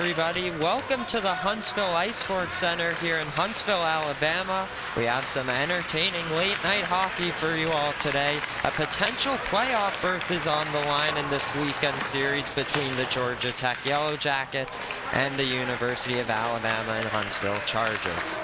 everybody. Welcome to the Huntsville Ice Sports Center here in Huntsville, Alabama. We have some entertaining late-night hockey for you all today. A potential playoff berth is on the line in this weekend series between the Georgia Tech Yellow Jackets and the University of Alabama and Huntsville Chargers.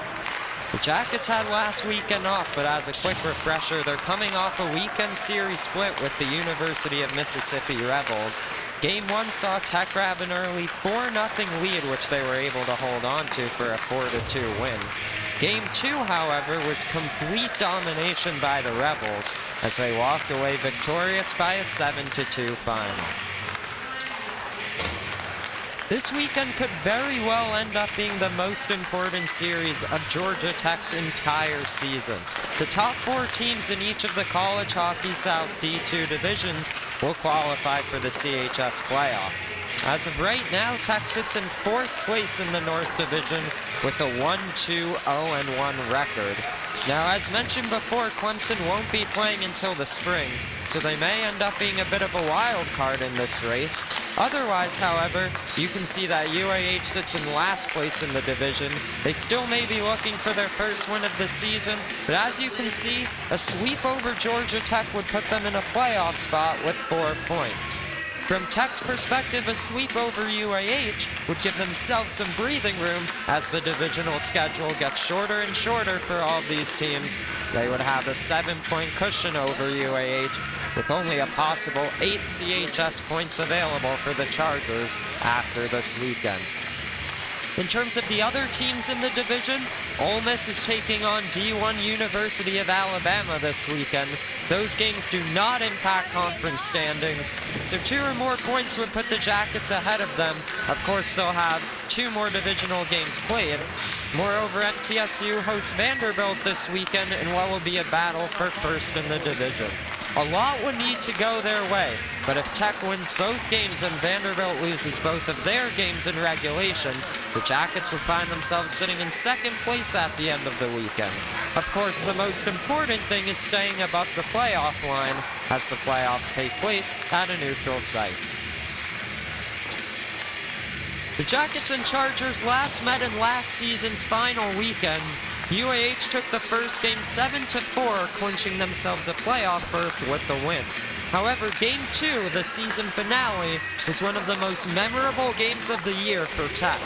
The Jackets had last weekend off, but as a quick refresher, they're coming off a weekend series split with the University of Mississippi Rebels. Game 1 saw Tech grab an early 4-0 lead, which they were able to hold on to for a 4-2 win. Game 2, however, was complete domination by the Rebels as they walked away victorious by a 7-2 final. This weekend could very well end up being the most important series of Georgia Tech's entire season. The top 4 teams in each of the College Hockey South D2 divisions will qualify for the CHS playoffs. As of right now, Tech sits in 4th place in the North Division with a 1-2-0-1 record. Now, as mentioned before, Clemson won't be playing until the spring, so they may end up being a bit of a wild card in this race. Otherwise, however, you can see that UAH sits in last place in the division. They still may be looking for their first win of the season, but as you can see, a sweep over Georgia Tech would put them in a playoff spot with 4 points. From Tech's perspective, a sweep over UAH would give themselves some breathing room as the divisional schedule gets shorter and shorter for all of these teams. They would have a 7-point cushion over UAH, with only a possible 8 CHS points available for the Chargers after this weekend. In terms of the other teams in the division, Ole Miss is taking on D1 University of Alabama this weekend. Those games do not impact conference standings, so 2 or more points would put the Jackets ahead of them. Of course, they'll have 2 more divisional games played. Moreover, MTSU hosts Vanderbilt this weekend in what will be a battle for first in the division. A lot would need to go their way, but if Tech wins both games and Vanderbilt loses both of their games in regulation, the Jackets would find themselves sitting in 2nd place at the end of the weekend. Of course, the most important thing is staying above the playoff line as the playoffs take place at a neutral site. The Jackets and Chargers last met in last season's final weekend. UAH took the first game 7-4, clinching themselves a playoff berth with the win. However, Game 2, the season finale, was one of the most memorable games of the year for Tech.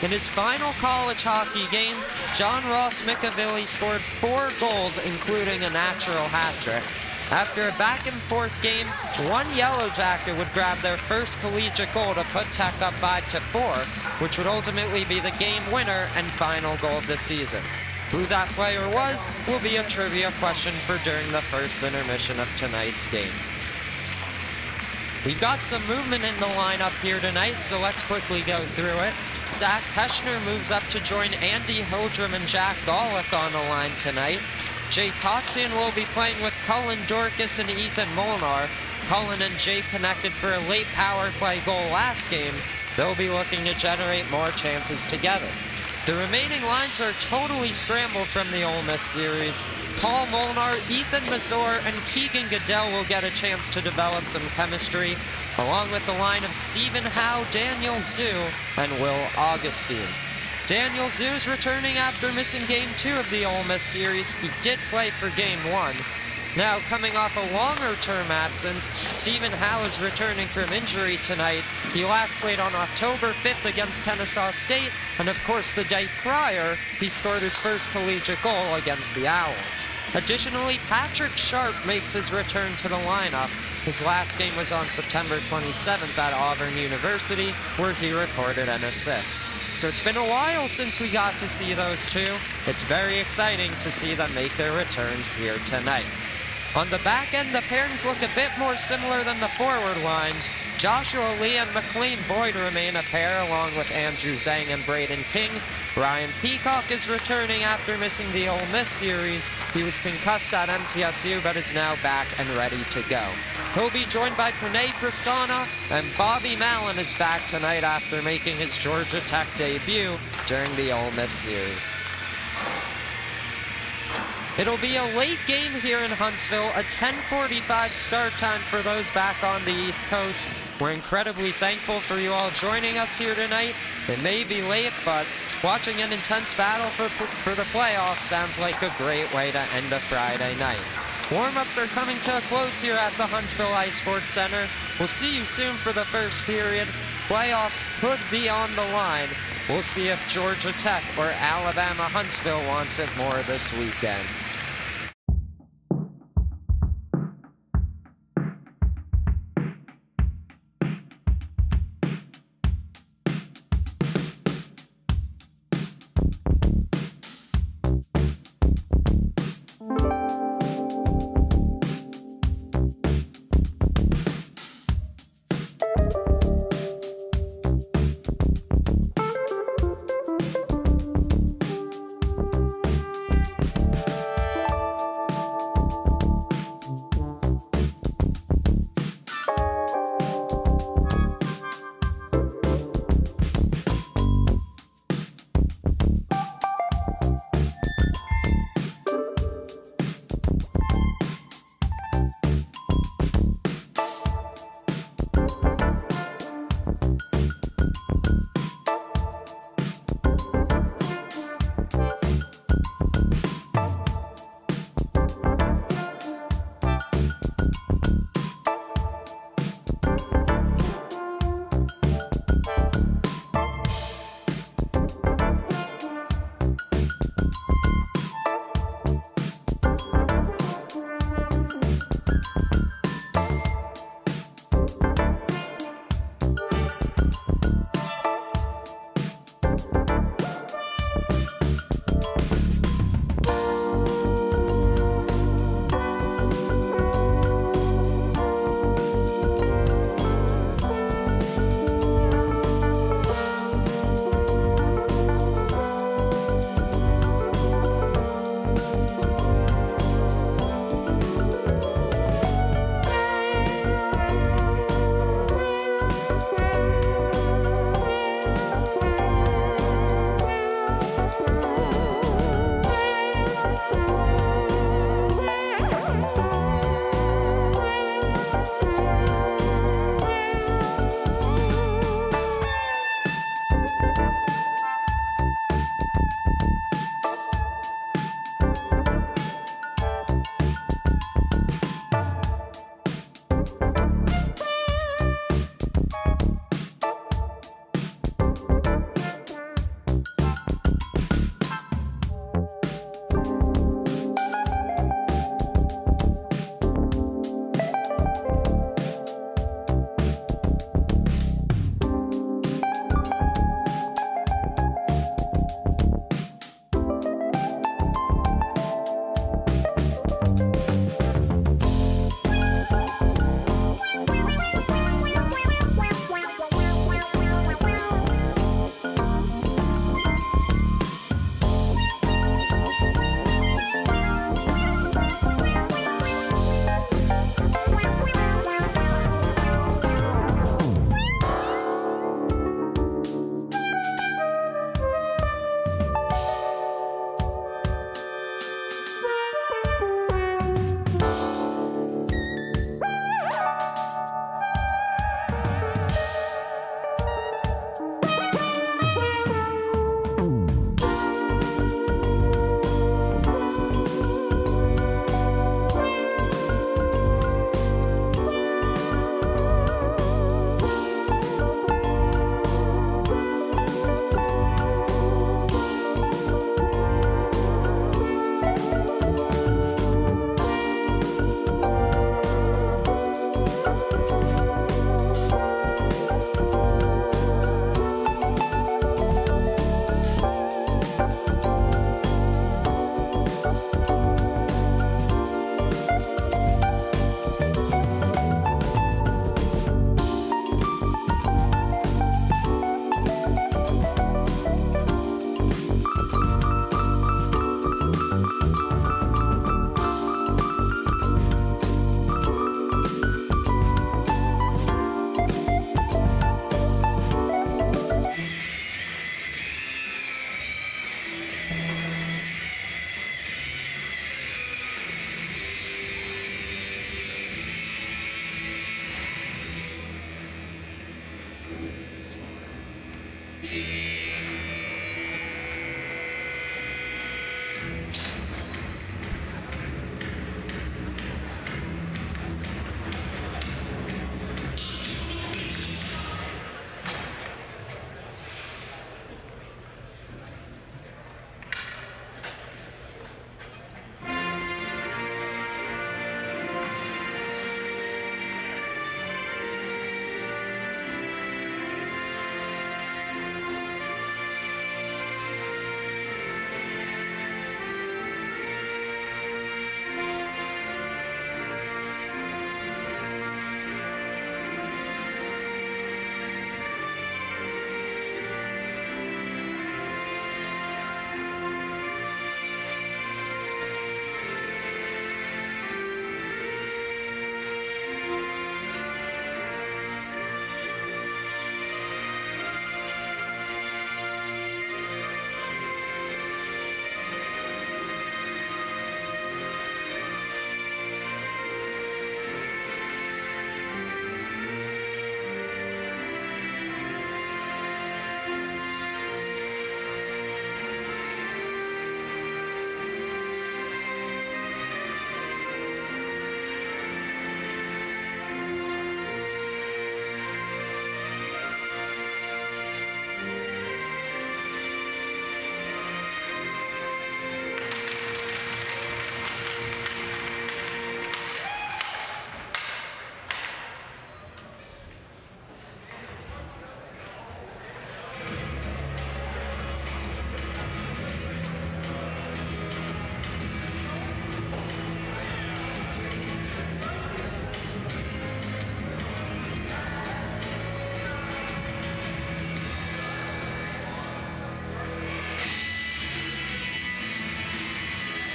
In his final college hockey game, John Ross McAvilly scored 4 goals, including a natural hat trick. After a back-and-forth game, one Yellow Jacket would grab their first collegiate goal to put Tech up 5-4, which would ultimately be the game winner and final goal of the season. Who that player was will be a trivia question for during the first intermission of tonight's game. We've got some movement in the lineup here tonight, so let's quickly go through it. Zach Heschner moves up to join Andy Hildrum and Jack Golick on the line tonight. Jay Coxian will be playing with Cullen Dorcas and Ethan Molnar. Cullen and Jay connected for a late power play goal last game. They'll be looking to generate more chances together. The remaining lines are totally scrambled from the Ole Miss series. Paul Molnar, Ethan Mazur, and Keegan Goodell will get a chance to develop some chemistry, along with the line of Stephen Howe, Daniel Zhu, and Will Augustine. Daniel Zhu is returning after missing Game 2 of the Ole Miss series. He did play for Game 1. Now, coming off a longer-term absence, Stephen Howe is returning from injury tonight. He last played on October 5th against Kennesaw State, and of course, the day prior, he scored his first collegiate goal against the Owls. Additionally, Patrick Sharp makes his return to the lineup. His last game was on September 27th at Auburn University, where he recorded an assist. So it's been a while since we got to see those two. It's very exciting to see them make their returns here tonight. On the back end, the pairings look a bit more similar than the forward lines. Joshua Lee and McLean Boyd remain a pair, along with Andrew Zhang and Braden King. Ryan Peacock is returning after missing the Ole Miss series. He was concussed at MTSU, but is now back and ready to go. He'll be joined by Pranay Prasanna, and Bobby Mallon is back tonight after making his Georgia Tech debut during the Ole Miss series. It'll be a late game here in Huntsville, a 10:45 start time for those back on the East Coast. We're incredibly thankful for you all joining us here tonight. It may be late, but watching an intense battle for the playoffs sounds like a great way to end a Friday night. Warm-ups are coming to a close here at the Huntsville Ice Sports Center. We'll see you soon for the first period. Playoffs could be on the line. We'll see if Georgia Tech or Alabama Huntsville wants it more this weekend.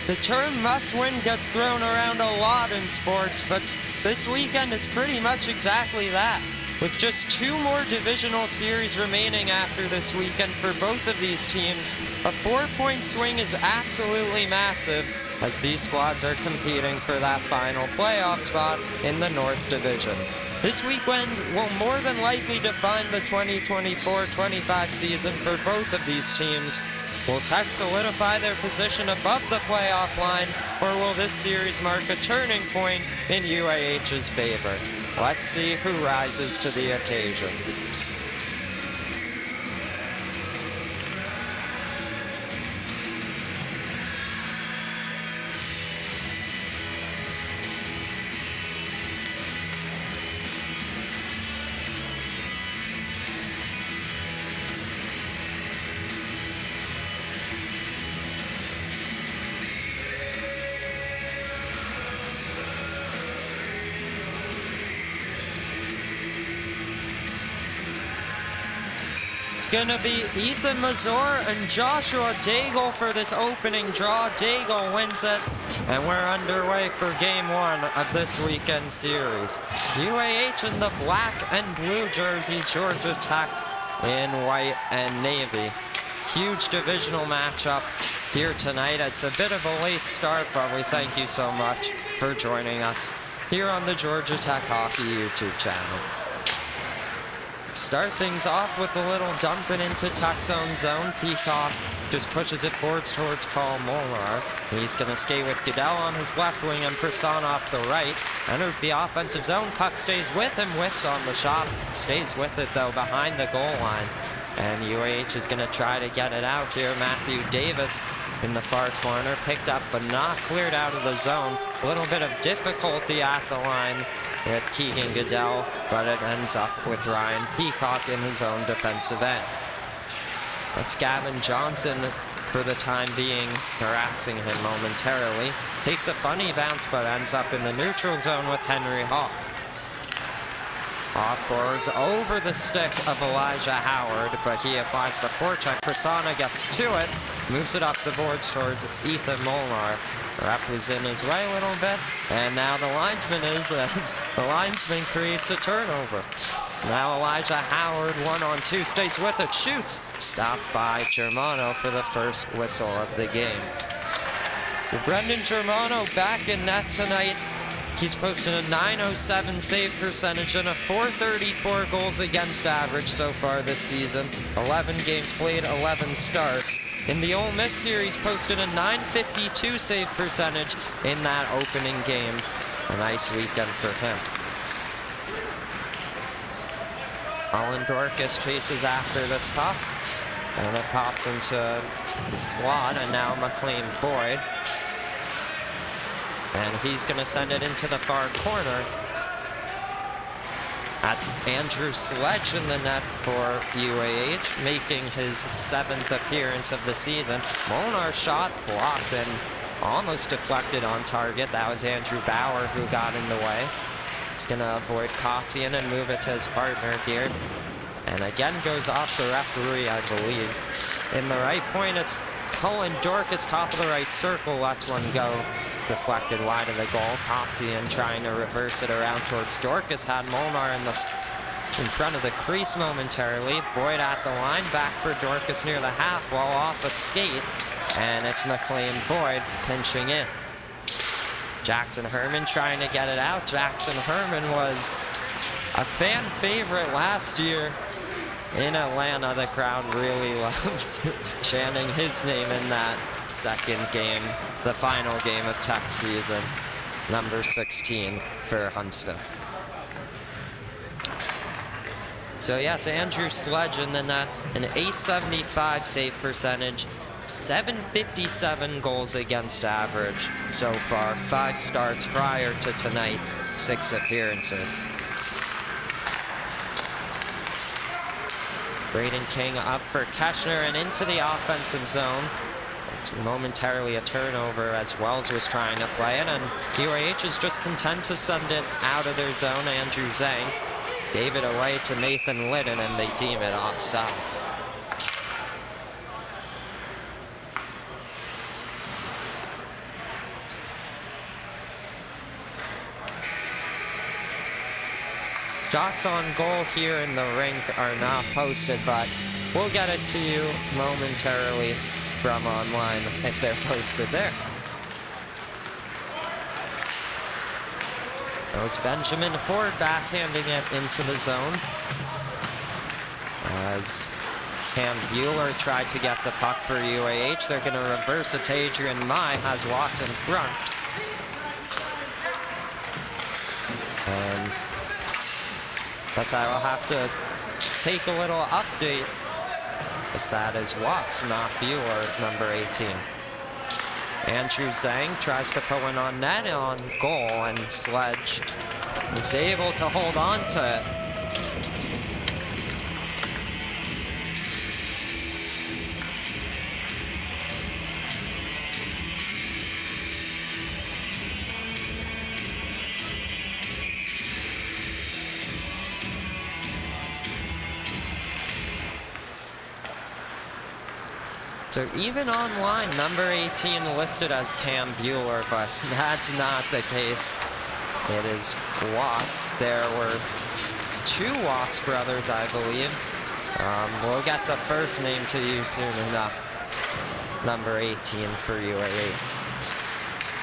The term must-win gets thrown around a lot in sports, but this weekend it's pretty much exactly that. With just 2 more divisional series remaining after this weekend for both of these teams, a 4-point swing is absolutely massive as these squads are competing for that final playoff spot in the North Division. This weekend will more than likely define the 2024-25 season for both of these teams. Will Tech solidify their position above the playoff line, or will this series mark a turning point in UAH's favor? Let's see who rises to the occasion. Gonna be Ethan Mazur and Joshua Daigle for this opening draw. Daigle wins it, and we're underway for game 1 of this weekend series. UAH in the black and blue jerseys, Georgia Tech in white and navy. Huge divisional matchup here tonight. It's a bit of a late start, but we thank you so much for joining us here on the Georgia Tech Hockey YouTube channel. Start things off with a little dumping into Tech's own zone. Peacock just pushes it forwards towards Paul Molnar. He's going to skate with Goodell on his left wing and Prasan off the right. Enters the offensive zone. Puck stays with him. Whiffs on the shot. Stays with it, though, behind the goal line. And UAH is going to try to get it out here. Matthew Davis in the far corner. Picked up but not cleared out of the zone. A little bit of difficulty at the line with Keegan Goodell, but it ends up with Ryan Peacock in his own defensive end. That's Gavin Johnson for the time being, harassing him momentarily. Takes a funny bounce, but ends up in the neutral zone with Henry Hawk. Off forwards over the stick of Elijah Howard, but he applies the forecheck. Prasanna gets to it, moves it up the boards towards Ethan Molnar. Ref was in his way a little bit, and now the linesman is, as the linesman creates a turnover. Now Elijah Howard, 1-on-2, stays with it, shoots. Stopped by Germano for the first whistle of the game. Brendan Germano back in net tonight. He's posted a .907 save percentage and a .434 goals against average so far this season. 11 games played, 11 starts. In the Ole Miss series, posted a .952 save percentage in that opening game. A nice weekend for him. Colin Dorcas chases after this puck, and it pops into the slot, and now McLean Boyd. And he's going to send it into the far corner. That's Andrew Sledge in the net for UAH, making his 7th appearance of the season. Molnar's shot blocked and almost deflected on target. That was Andrew Bauer who got in the way. He's going to avoid Kotzian and move it to his partner here. And again goes off the referee, I believe. In the right point, it's Cullen Dorcas, top of the right circle, lets one go. Deflected wide of the goal. Kotzian trying to reverse it around towards Dorcas. Had Molnar in front of the crease momentarily. Boyd at the line, back for Dorcas near the half while off a skate. And it's McLean Boyd pinching in. Jackson Herman trying to get it out. Jackson Herman was a fan favorite last year in Atlanta. The crowd really loved chanting his name in that second game, the final game of Tech season, number 16 for Huntsville. So yes, Andrew Sledge in the net, an .875 save percentage, .757 goals against average so far, 5 starts prior to tonight, 6 appearances. Braden King up for Keschner and into the offensive zone. Momentarily a turnover as Wells was trying to play it, and UAH is just content to send it out of their zone. Andrew Zhang gave it away to Nathan Liddon, and they deem it offside. Shots on goal here in the rink are not posted, but we'll get it to you momentarily from online if they're posted there. So it's Benjamin Ford backhanding it into the zone as Cam Bueller tried to get the puck for UAH. They're going to reverse it to Adrian Mai, has Watts in front. And guess I will have to take a little update, as that is Watts, not Bueller, number 18. Andrew Zhang tries to put one on net on goal, and Sledge is able to hold on to it. So even online, number 18 listed as Cam Bueller, but that's not the case. It is Watts. There were 2 Watts brothers, I believe. We'll get the first name to you soon enough. Number 18 for UAH.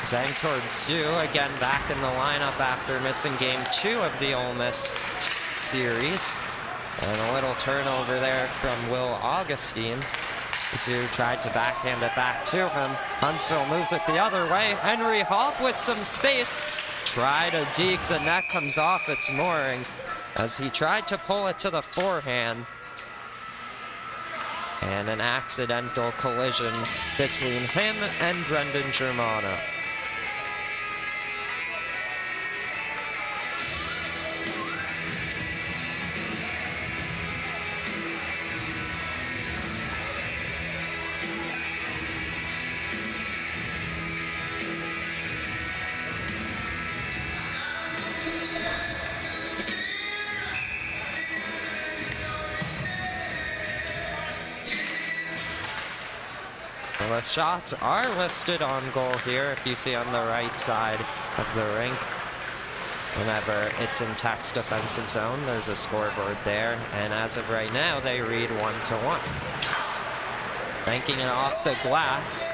Zhang towards Zhu, again back in the lineup after missing game 2 of the Ole Miss series. And a little turnover there from Will Augustine. Zhu tried to backhand it back to him. Huntsville moves it the other way. Henry Hoff with some space. Try to deke. The net comes off its moorings as he tried to pull it to the forehand. And an accidental collision between him and Brendan Germano. The shots are listed on goal here, if you see on the right side of the rink. Whenever it's in Tech's defensive zone, there's a scoreboard there, and as of right now, they read 1-1. Banking it off the glass.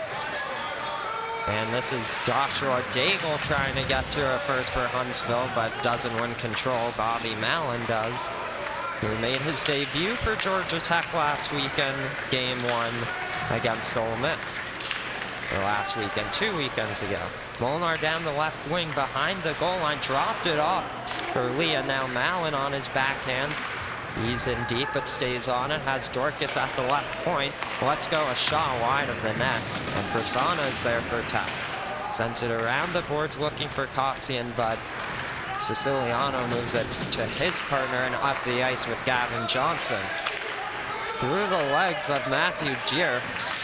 And this is Joshua Daigle trying to get to a first for Huntsville, but doesn't win control. Bobby Mallon does, who made his debut for Georgia Tech last weekend, game 1 against Ole Miss. Or last weekend, 2 weekends ago. Molnar down the left wing behind the goal line, dropped it off for Leah. Now Mallon on his backhand. He's in deep, but stays on it. Has Dorcas at the left point. Let's go a shot wide of the net. And Prasanna is there for Tech. Sends it around the boards looking for Kotzian, but Siciliano moves it to his partner and up the ice with Gavin Johnson. Through the legs of Matthew Jerks.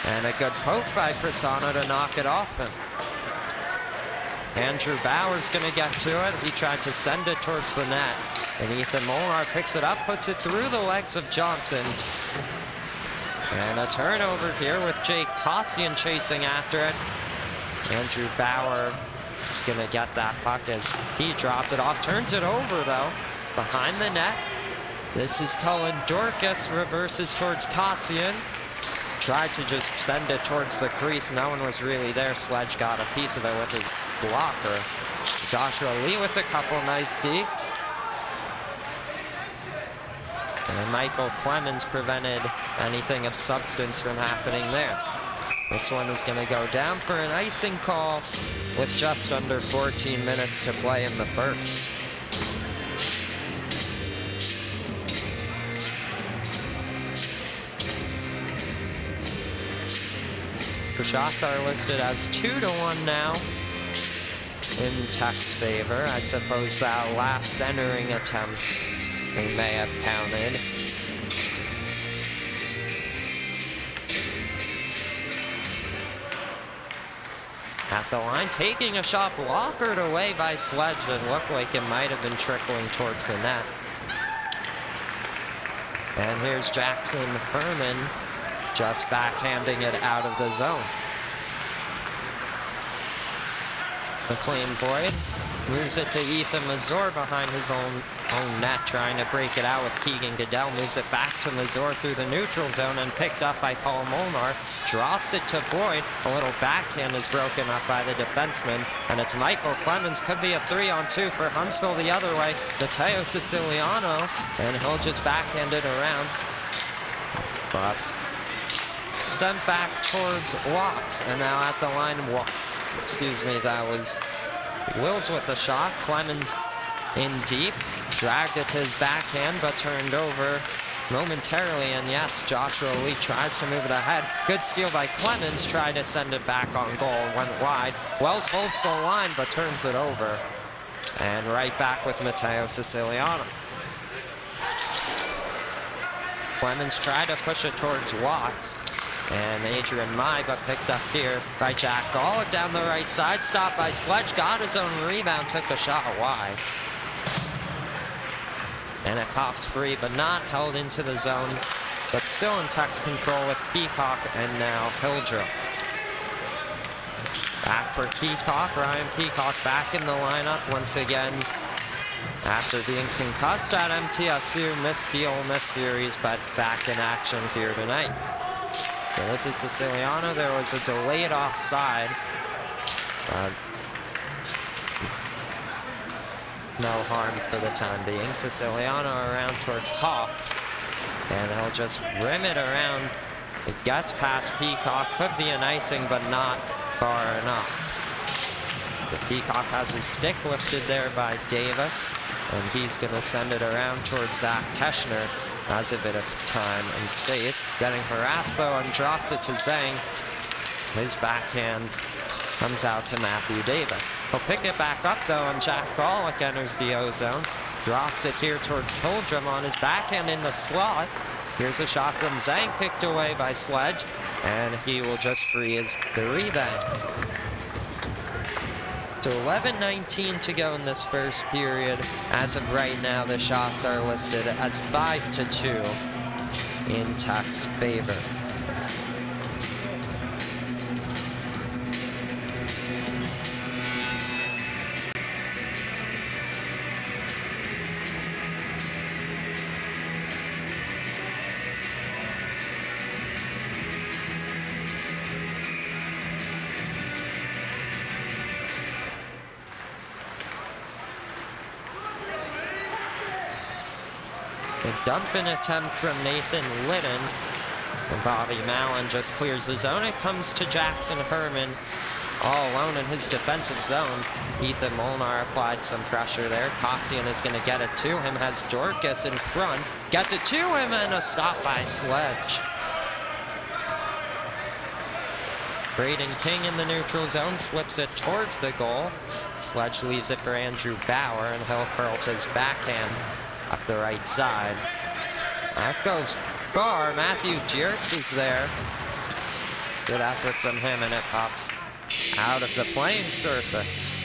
And a good poke by Prasanna to knock it off him. Andrew Bauer's going to get to it. He tried to send it towards the net. And Ethan Molnar picks it up, puts it through the legs of Johnson. And a turnover here with Jake Kotzian chasing after it. Andrew Bauer is going to get that puck as he drops it off. Turns it over, though, behind the net. This is Cullen Dorcas, reverses towards Kotzian. Tried to just send it towards the crease. No one was really there. Sledge got a piece of it with his blocker. Joshua Lee with a couple nice dekes. And Michael Clemens prevented anything of substance from happening there. This one is going to go down for an icing call with just under 14 minutes to play in the first. The shots are listed as 2-1 now in Tech's favor. I suppose that last centering attempt they may have counted. At the line, taking a shot blockered away by Sledge that looked like it might have been trickling towards the net. And here's Jackson Herman just backhanding it out of the zone. McLean Boyd Moves it to Ethan Mazur behind his own net, trying to break it out with Keegan Goodell. Moves it back to Mazur through the neutral zone and picked up by Paul Molnar. Drops it to Boyd. A little backhand is broken up by the defenseman. And it's Michael Clemens. Could be a 3-on-2 for Huntsville the other way. Matteo Siciliano. And he'll just backhand it around. But sent back towards Watts. And now at the line, that was Wills with the shot. Clemens in deep. Dragged it to his backhand, but turned over momentarily. And yes, Joshua Lee tries to move it ahead. Good steal by Clemens. Tried to send it back on goal. Went wide. Wells holds the line, but turns it over. And right back with Matteo Siciliano. Clemens tried to push it towards Watts. And Adrian Mai, but picked up here by Jack Gall down the right side. Stopped by Sledge, got his own rebound, took a shot wide. And it pops free, but not held into the zone, but still in Tech's control with Peacock and now Hildreth. Back for Peacock, Ryan Peacock back in the lineup once again. After being concussed at MTSU, missed the Ole Miss series, but back in action here tonight. So this is Siciliano. There was a delayed offside. No harm for the time being. Siciliano around towards Hoff. And he'll just rim it around. It gets past Peacock. Could be an icing, but not far enough. The Peacock has his stick lifted there by Davis. And he's going to send it around towards Zach Teschner. Has a bit of time and space. Getting harassed though and drops it to Zhang. His backhand comes out to Matthew Davis. He'll pick it back up though, and Jack Bollock enters the O-zone. Drops it here towards Hildreth on his backhand in the slot. Here's a shot from Zhang, kicked away by Sledge, and he will just freeze the rebound. So 11:19 to go in this first period. As of right now, the shots are listed as 5-2 in Tech's favor. A dumping attempt from Nathan Litton. And Bobby Mallon just clears the zone. It comes to Jackson Herman all alone in his defensive zone. Ethan Molnar applied some pressure there. Kotzian is going to get it to him. Has Dorcas in front. Gets it to him, and a stop by Sledge. Braden King in the neutral zone. Flips it towards the goal. Sledge leaves it for Andrew Bauer, and he'll curl to his backhand up the right side. That goes far. Matthew Jerks is there. Good effort from him, and it pops out of the playing surface.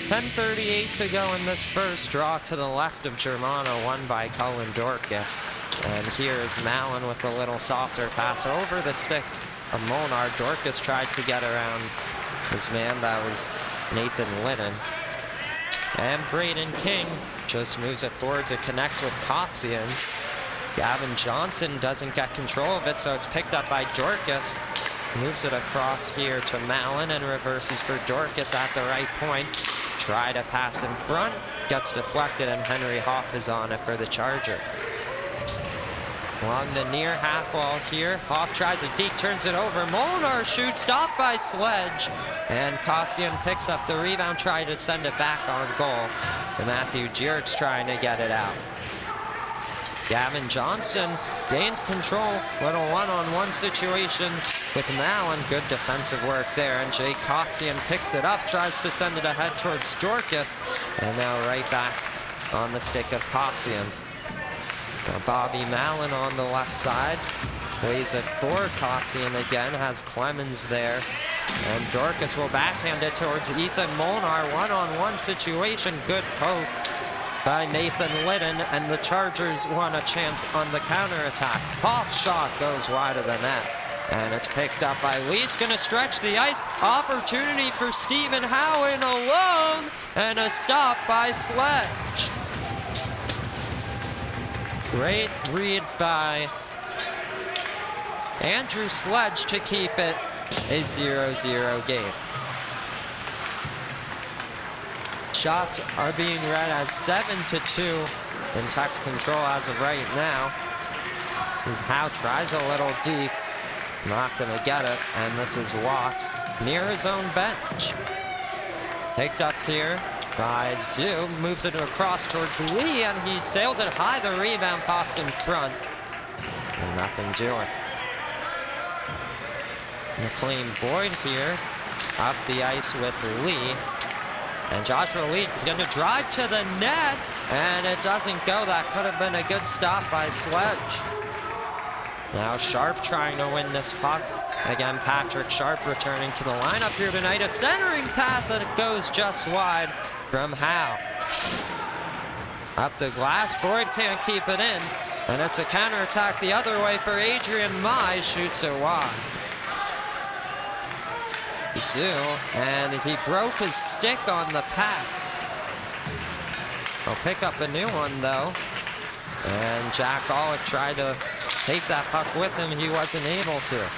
.38 to go in this first. Draw to the left of Germano, won by Cullen Dorcas. And here is Mallon with a little saucer pass over the stick of Molnar. Dorcas tried to get around his man. That was Nathan Litton. And Braden King just moves it forwards. It connects with Kotzian. Gavin Johnson doesn't get control of it, so it's picked up by Dorcas. Moves it across here to Mallon and reverses for Dorcas at the right point. Try to pass in front, gets deflected, and Henry Hoff is on it for the Charger. Along the near half wall here, Hoff tries it deep, turns it over. Molnar shoots, stopped by Sledge. And Kotzian picks up the rebound, trying to send it back on goal. And Matthew Jerks trying to get it out. Gavin Johnson gains control. Little one-on-one situation with Mallon. Good defensive work there. And Jay Kotzian picks it up, tries to send it ahead towards Dorcas. And now right back on the stick of Kotzian. Now Bobby Mallon on the left side. Plays it for Kotzian again, has Clemens there. And Dorcas will backhand it towards Ethan Molnar. One-on-one situation, good poke by Nathan Litton, and the Chargers want a chance on the counterattack. Off shot goes wide of the net, and it's picked up by Lee. It's going to stretch the ice. Opportunity for Stephen Howen alone, and a stop by Sledge. Great read by Andrew Sledge to keep it a 0-0 game. Shots are being read as 7-2 in Tech's control as of right now. As Howe tries a little deep, not gonna get it, and this is Watts near his own bench. Picked up here by Zhu, moves it across towards Lee, and he sails it high. The rebound popped in front, and nothing doing. McLean Boyd here, up the ice with Lee. And Joshua Lee is going to drive to the net, and it doesn't go. That could have been a good stop by Sledge. Now Sharp trying to win this puck. Again, Patrick Sharp returning to the lineup here tonight. A centering pass, and it goes just wide from Howe. Up the glass, Boyd can't keep it in. And it's a counterattack the other way for Adrian Mai, shoots it wide. And he broke his stick on the pads. He'll pick up a new one though. And Jack Golick tried to take that puck with him. He wasn't able to.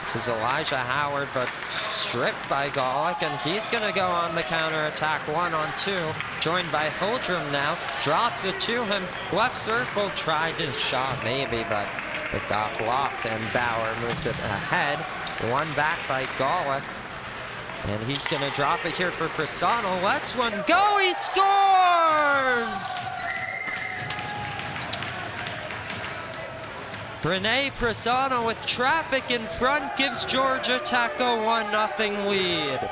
This is Elijah Howard, but stripped by Golick, and he's going to go on the counterattack 1-on-2. Joined by Holdrum now. Drops it to him. Left circle, tried his shot maybe, but it got blocked, and Bauer moved it ahead. One back by Golick. And he's going to drop it here for Prisano. Lets one go. He scores! Rene Prisano with traffic in front gives Georgia Tech a 1-0 lead.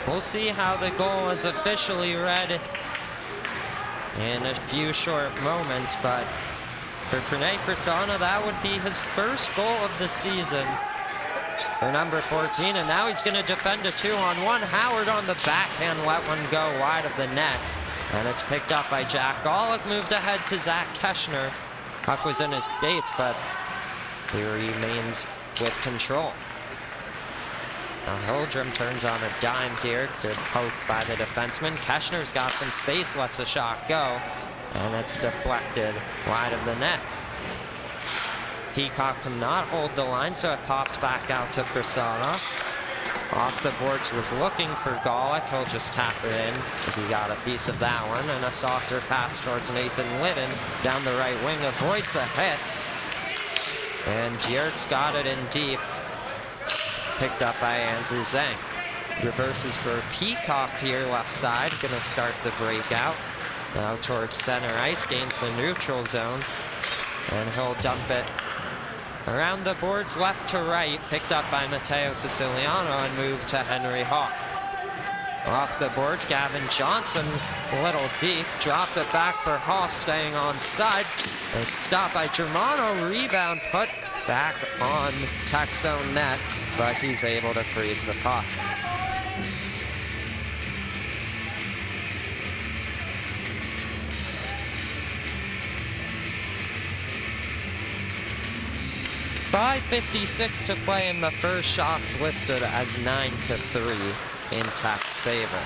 We'll see how the goal is officially read in a few short moments, but for Pranay Prasanna, that would be his first goal of the season for number 14, and now he's going to defend a 2-on-1. Howard on the backhand, let one go wide of the net, and it's picked up by Jack Golick. Moved ahead to Zach Keschner. Puck was in his skates, but he remains with control. Now Holdrum turns on a dime here, good poke by the defenseman. Keschner's got some space, lets a shot go, and it's deflected wide of the net. Peacock cannot hold the line, so it pops back out to Prasanna. Off the boards was looking for Golick. He'll just tap it in as he got a piece of that one, and a saucer pass towards Nathan Litton. Down the right wing, avoids a hit, and Jert's got it in deep. Picked up by Andrew Zhang. Reverses for Peacock here, left side. Gonna start the breakout. Now towards center ice, gains the neutral zone. And he'll dump it around the boards left to right. Picked up by Matteo Siciliano and moved to Henry Hawk. Off the boards, Gavin Johnson, a little deep. Dropped it back for Hoff, staying on side. A stop by Germano, rebound put back on Tech's own net, but he's able to freeze the puck. .556 to play in the first. Shots listed as 9-3 in Tech's favor.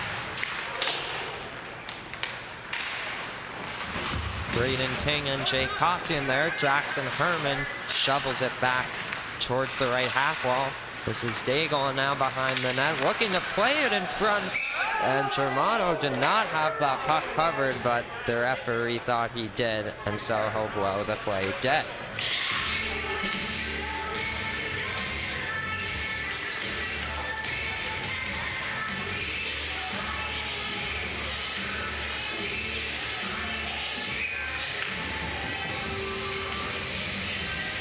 Braden King and Jay Kotzian there. Jackson Herman shovels it back towards the right half wall. This is Daigle now behind the net, looking to play it in front. And Germano did not have that puck covered, but the referee thought he did, and so he'll blow the play dead.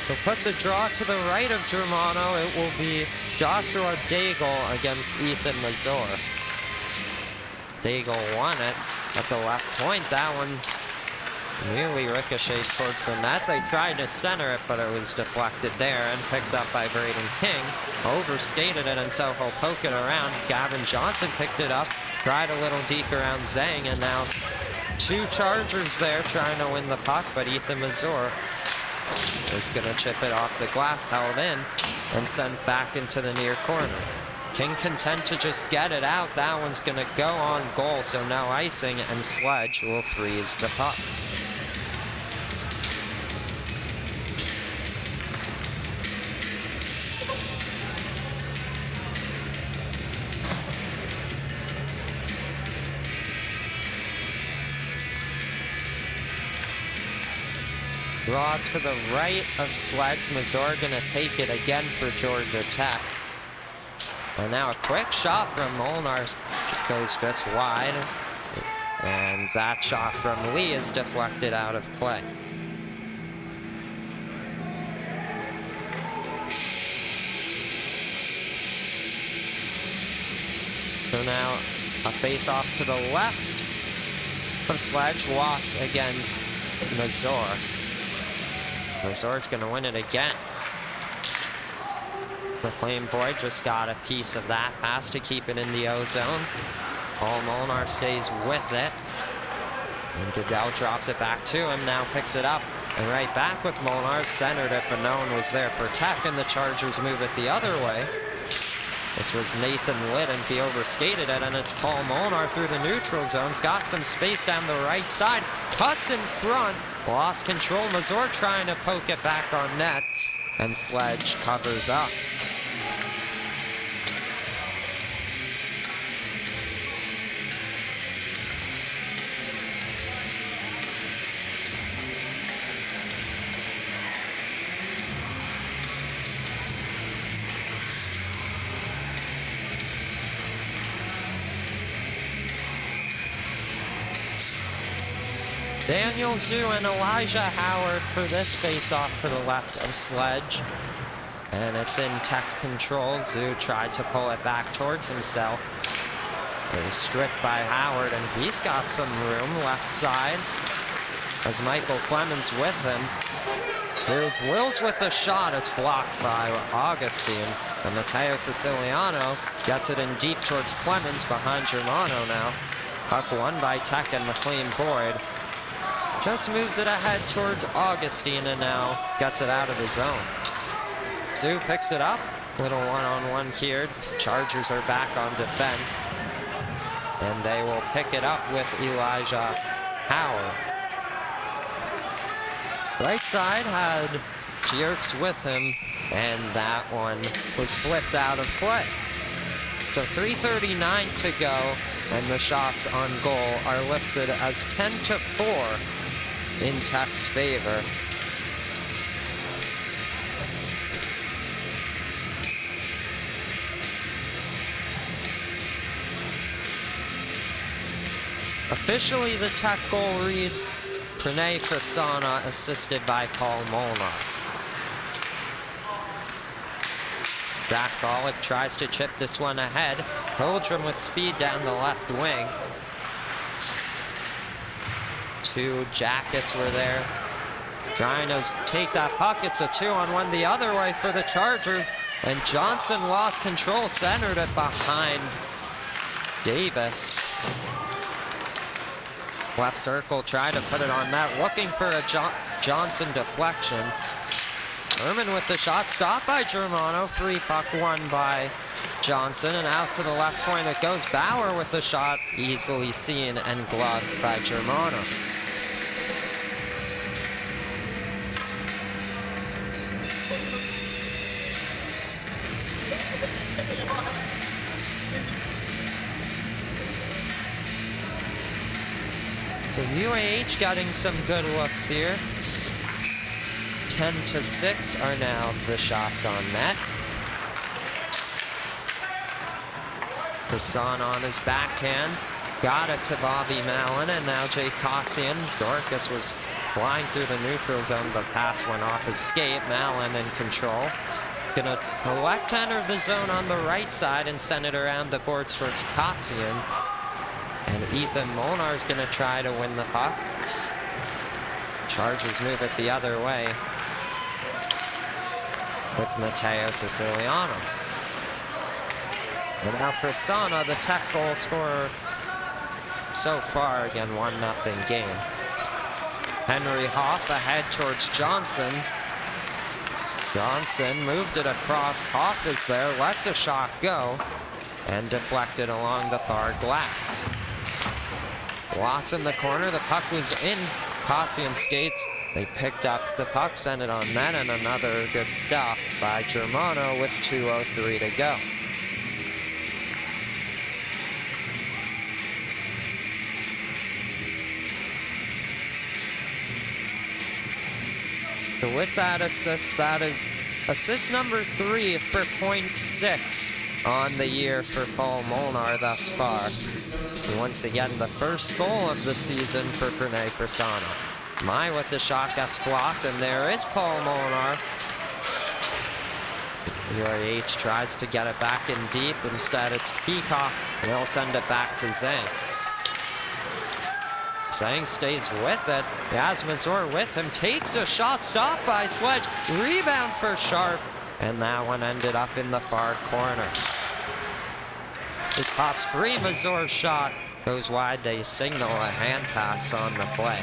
He'll put the draw to the right of Germano. It will be Joshua Daigle against Ethan Mazur. Daigle won it at the left point. That one nearly ricocheted towards the net. They tried to center it, but it was deflected there and picked up by Braden King. Overskated it, and so he'll poke it around. Gavin Johnson picked it up, tried a little deke around Zhang, and now two Chargers there trying to win the puck, but Ethan Mazur is going to chip it off the glass, held in, and sent back into the near corner. King content to just get it out. That one's going to go on goal, so no icing, and Sledge will freeze the puck. Draw to the right of Sledge. Mazur gonna take it again for Georgia Tech. And now a quick shot from Molnar goes just wide. And that shot from Lee is deflected out of play. So now a face-off to the left of Sledge. Walks against Mazur. Mazur's gonna win it again. McLean Boyd just got a piece of that pass to keep it in the O-zone. Paul Molnar stays with it. And Goodell drops it back to him, now picks it up. And right back with Molnar, centered it, but no one was there for Tech, and the Chargers move it the other way. This was Nathan Litt, and he overskated it, and it's Paul Molnar through the neutral zones. Got some space down the right side, cuts in front, lost control. Mazur trying to poke it back on net, and Sledge covers up. Daniel Zhu and Elijah Howard for this face-off to the left of Sledge. And it's in Tech's control. Zhu tried to pull it back towards himself. It was stripped by Howard, and he's got some room left side as Michael Clemens with him. Here's Wills with the shot. It's blocked by Augustine. And Matteo Siciliano gets it in deep towards Clemens behind Germano now. Puck won by Tech and McLean Boyd. Just moves it ahead towards Augustine and now gets it out of the zone. Zhu picks it up. Little one-on-one here. Chargers are back on defense. And they will pick it up with Elijah Howard. Right side had Jerks with him, and that one was flipped out of play. So 3:39 to go, and the shots on goal are listed as 10-4 in Tech's favor. Officially, the Tech goal reads Pranay Prasanna, assisted by Paul Molnar. Jack Bollock tries to chip this one ahead. Hildrum with speed down the left wing. Two Jackets were there. Trying to take that puck. It's a 2-on-1 the other way for the Chargers. And Johnson lost control, centered it behind Davis. Left circle, tried to put it on net, looking for a Johnson deflection. Herman with the shot, stopped by Germano. Free puck won by Johnson, and out to the left point it goes. Bauer with the shot, easily seen and gloved by Germano. So UAH getting some good looks here. 10-6 are now the shots on net. Person on his backhand. Got it to Bobby Mallon, and now Jay Kotzian. Dorcas was flying through the neutral zone, but pass went off his skate. Mallon in control. Gonna elect to enter the zone on the right side and send it around the boards towards Kotzian. And Ethan Molnar's gonna try to win the puck. Chargers move it the other way with Matteo Siciliano. And now Prasanna, the Tech goal scorer so far, again 1-0 game. Henry Hoff ahead towards Johnson. Johnson moved it across. Hoff is there, lets a shot go, and deflected along the far glass. Watts in the corner, the puck was in Kotzian skates. They picked up the puck, sent it on net, and another good stop by Germano with 2:03 to go. So with that assist, that is assist number 3 for .6 on the year for Paul Molnar thus far. And once again, the first goal of the season for Pranay Prasanna. Mai with the shot gets blocked, and there is Paul Molnar. UAH tries to get it back in deep. Instead, it's Peacock, and he'll send it back to Zhang. Zhang stays with it. Mazur with him, takes a shot, stopped by Sledge, rebound for Sharp, and that one ended up in the far corner. This pops free, Mazur's shot goes wide. They signal a hand pass on the play.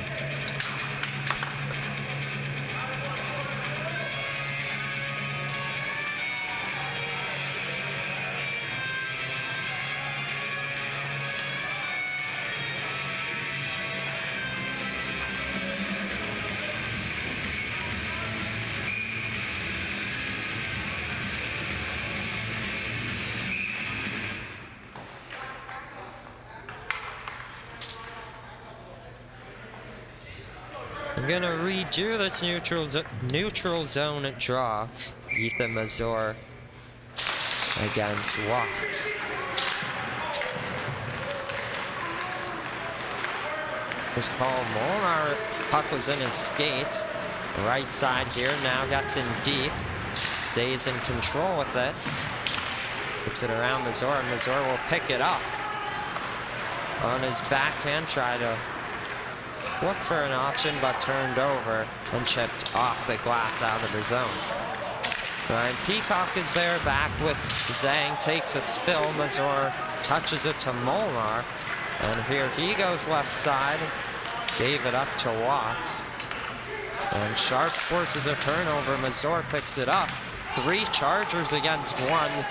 I'm gonna redo this neutral zone draw. Ethan Mazur against Watts. This Paul Molnar, puck was in his skate. Right side here, now gets in deep. Stays in control with it. Puts it around Mazur, and Mazur will pick it up. On his backhand, try to look for an option, but turned over and chipped off the glass out of the zone. Ryan Peacock is there, back with Zhang, takes a spill. Mazur touches it to Molnar, and here he goes left side. Gave it up to Watts. And Sharp forces a turnover. Mazur picks it up. 3 Chargers against 1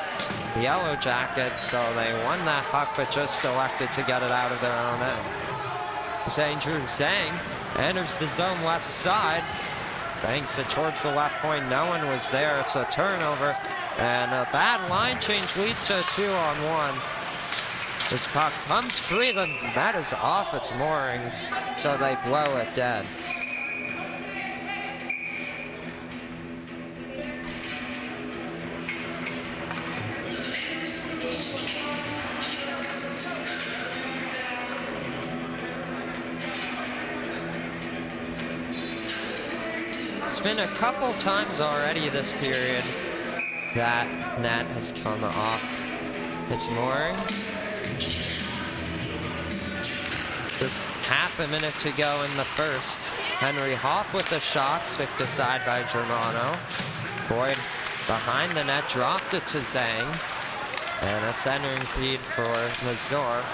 Yellow Jacket, so they won that puck, but just elected to get it out of their own end. St. Drew Zhang enters the zone left side, banks it towards the left point. No one was there. It's a turnover, and a bad line change leads to a 2-on-1. This puck comes free, the net is off its moorings, so they blow it dead. It's been a couple times already this period that net has come off its moorings. Just half a minute to go in the first. Henry Hoff with the shot, sticked aside by Germano. Boyd behind the net, dropped it to Zhang. And a centering feed for Mazur.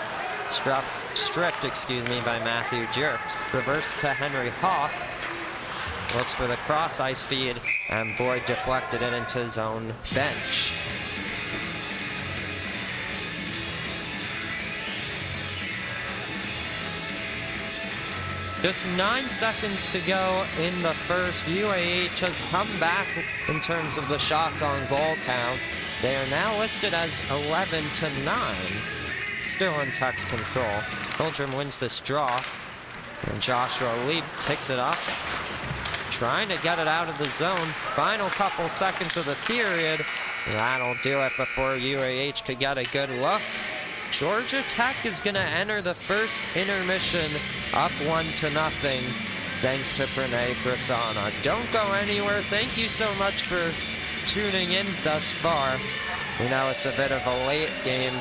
Stripped, by Matthew Jerks. Reversed to Henry Hoff. Looks for the cross ice feed, and Boyd deflected it into his own bench. Just 9 seconds to go in the first. UAH has come back in terms of the shots on goal count. They are now listed as 11-9. Still in Tech's control. Pilgrim wins this draw, and Joshua Lee picks it up. Trying to get it out of the zone. Final couple seconds of the period. That'll do it before UAH could get a good look. Georgia Tech is going to enter the first intermission up 1-0. thanks to Pranay Prasanna. Don't go anywhere. Thank you so much for tuning in thus far. We know it's a bit of a late game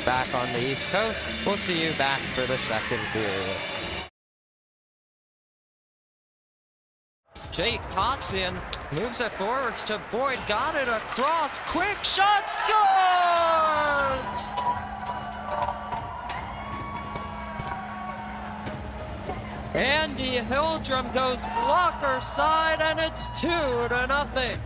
back on the East Coast. We'll see you back for the second period. Jake Kotzian moves it forwards to Boyd, got it across, quick shot, scores! Andy Hildrum goes blocker side, and it's 2-0.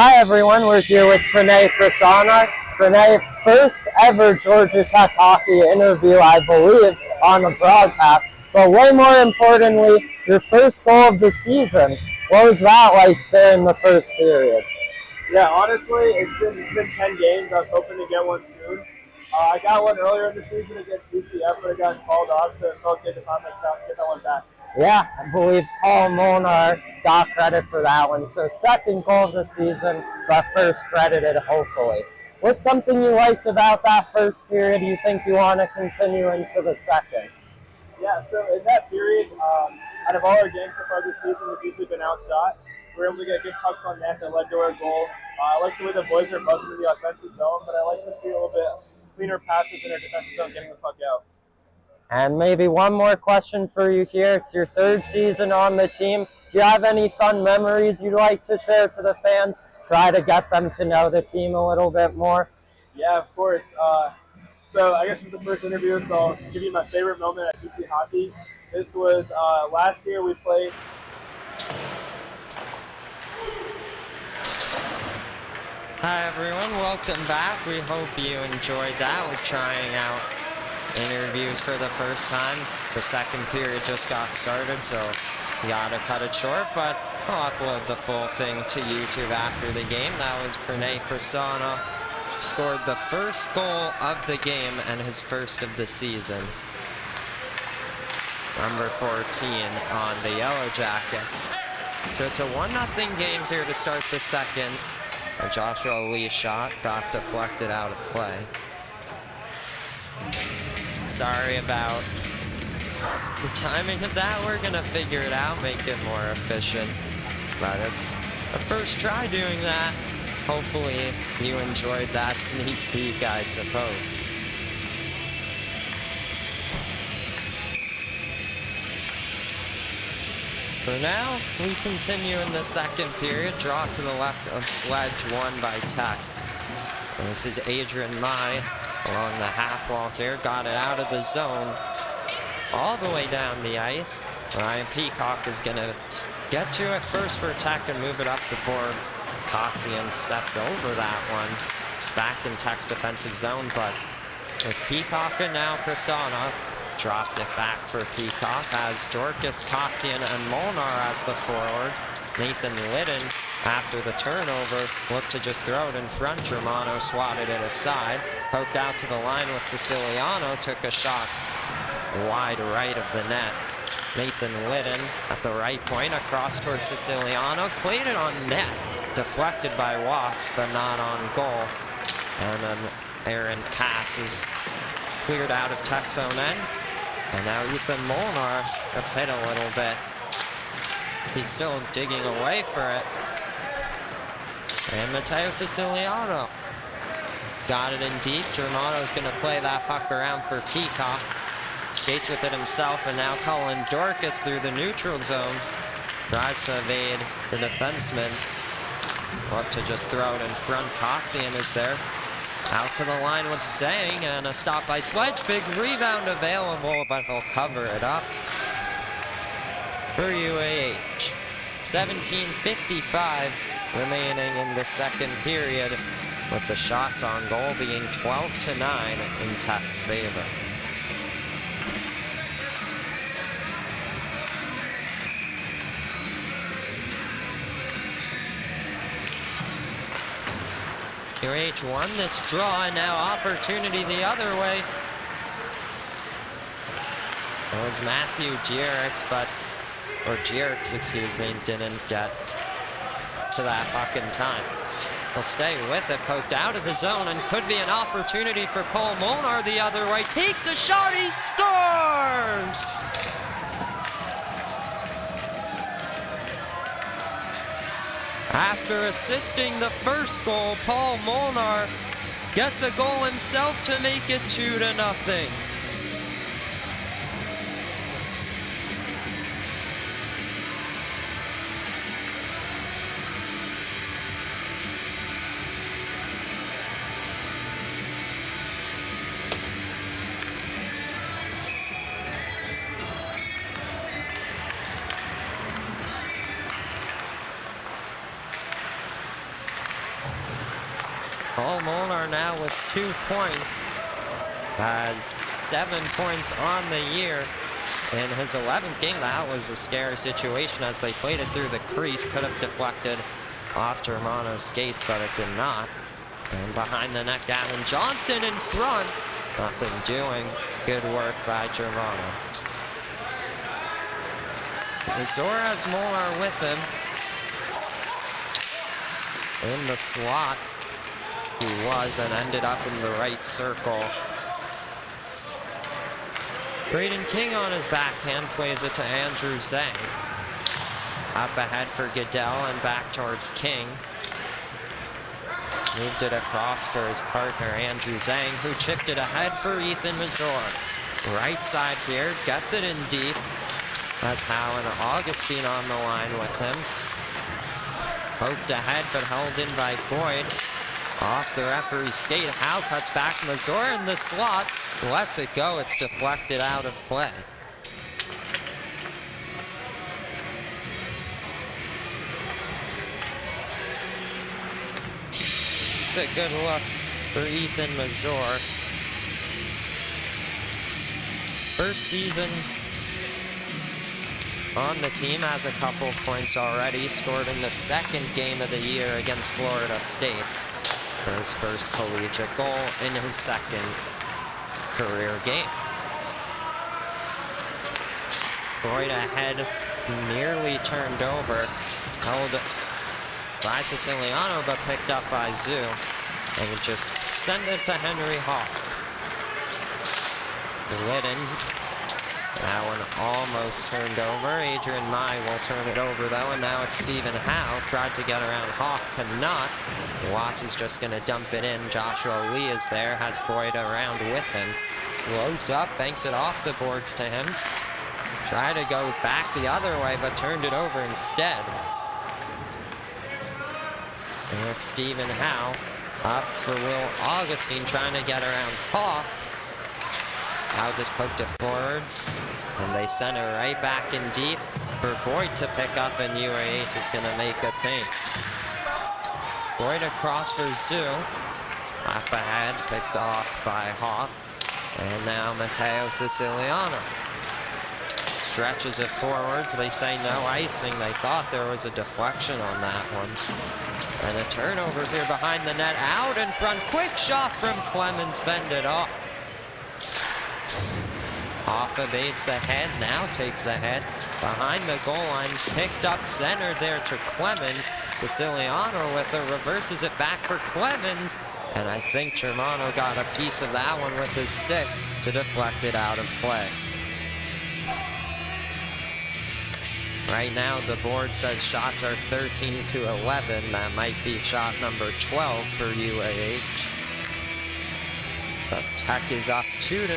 Hi everyone, we're here with Pranay Prasanna. Pranay, first ever Georgia Tech hockey interview, I believe, on the broadcast. But way more importantly, your first goal of the season. What was that like there in the first period? Yeah, honestly, it's been 10 games. I was hoping to get one soon. I got one earlier in the season against UCF, but it got called off, so it felt good to finally get that one back. Yeah, I believe Paul Molnar got credit for that one. So second goal of the season, but first credited, hopefully. What's something you liked about that first period you think you want to continue into the second? Yeah, so in that period, out of all our games so far this season, we've usually been outshot. We were able to get good pucks on net that led to our goal. I like the way the boys are buzzing in the offensive zone, but I like to see a little bit cleaner passes in our defensive zone getting the puck out. And maybe one more question for you here. It's your third season on the team. Do you have any fun memories you'd like to share to the fans? Try to get them to know the team a little bit more. Yeah, of course. So I guess this is the first interview, so I'll give you my favorite moment at UT Hockey. This was last year we played. Hi everyone, welcome back. We hope you enjoyed that. We're trying out interviews for the first time. The second period just got started, so we gotta cut it short, but I'll upload the full thing to YouTube after the game. That was Pranay Prasanna, scored the first goal of the game and his first of the season. Number 14 on the Yellow Jackets. So it's a 1-0 game here to start the second. A Joshua Lee shot got deflected out of play. Sorry about the timing of that. We're gonna figure it out, make it more efficient. But it's a first try doing that. Hopefully you enjoyed that sneak peek, I suppose. For now, we continue in the second period. Draw to the left of Sledge, won by Tech. And this is Adrian Mai along the half wall here. Got it out of the zone all the way down the ice. Ryan Peacock is going to get to it first for Tech and move it up the boards. Coxian stepped over that one. It's back in Tech's defensive zone, but with Peacock and now Prasanna, dropped it back for Peacock as Dorcas, Coxian, and Molnar as the forwards. Nathan Liddon, after the turnover, looked to just throw it in front. Germano swatted it aside. Poked out to the line with Siciliano, took a shot wide right of the net. Nathan Liddon at the right point, across towards Siciliano, played it on net. Deflected by Watts, but not on goal. And an errant pass is cleared out of Tech's own end. And now Ethan Molnar gets hit a little bit. He's still digging away for it. And Matteo Siciliano got it in deep. Germano's going to play that puck around for Peacock. Skates with it himself, and now Colin Dorcas through the neutral zone. Tries to evade the defenseman. Look to just throw it in front. Coxian is there. Out to the line with Zhang, and a stop by Sledge. Big rebound available, but he'll cover it up for UAH. 17:55 remaining in the second period, with the shots on goal being 12-9 in Tech's favor. UAH won this draw, and now opportunity the other way. It was Matthew Gierix, excuse me, didn't get to that puck in time. He'll stay with it, poked out of the zone, and could be an opportunity for Paul Molnar the other way. Takes a shot, he scores! After assisting the first goal, Paul Molnar gets a goal himself to make it 2-0. Paul Molnar now with 2 points. Has 7 points on the year. In his 11th game, that was a scary situation as they played it through the crease. Could have deflected off Germano's skates, but it did not. And behind the net, Gavin Johnson in front. Nothing doing. Good work by Germano. Mazur has Molnar with him. In the slot, he was and ended up in the right circle. Braden King on his backhand plays it to Andrew Zhang. Up ahead for Goodell and back towards King. Moved it across for his partner Andrew Zhang, who chipped it ahead for Ethan Mazur. Right side here, gets it in deep. That's Howe and Augustine on the line with him. Poked ahead but held in by Boyd. Off the referee's skate, Howe cuts back Mazur in the slot. Lets it go, it's deflected out of play. It's a good look for Ethan Mazur. First season on the team, has a couple points already. Scored in the second game of the year against Florida State for his first collegiate goal in his second career game. Boyd ahead, nearly turned over. Held by Siciliano, but picked up by Zoo. And just send it to Henry Hoff. Glidden. That one almost turned over. Adrian Mai will turn it over though, and now it's Stephen Howe. Tried to get around Hoff, cannot. Watts is just gonna dump it in. Joshua Lee is there, has Boyd around with him. Slows up, banks it off the boards to him. Tried to go back the other way, but turned it over instead. And it's Stephen Howe up for Will Augustine, trying to get around Hoff. Howe just poked it forwards, and they sent it right back in deep for Boyd to pick up, and UAH is going to make a thing. Boyd across for Zoo. Up ahead, picked off by Hoff. And now Matteo Siciliano. Stretches it forwards. They say no icing. They thought there was a deflection on that one. And a turnover here behind the net. Out in front. Quick shot from Clemens. Fended off. Off evades the head. Now takes the head. Behind the goal line. Picked up center there to Clemens. Siciliano with it. Reverses it back for Clemens. And I think Germano got a piece of that one with his stick to deflect it out of play. Right now, the board says shots are 13-11. That might be shot number 12 for UAH. But Tech is up 2-0.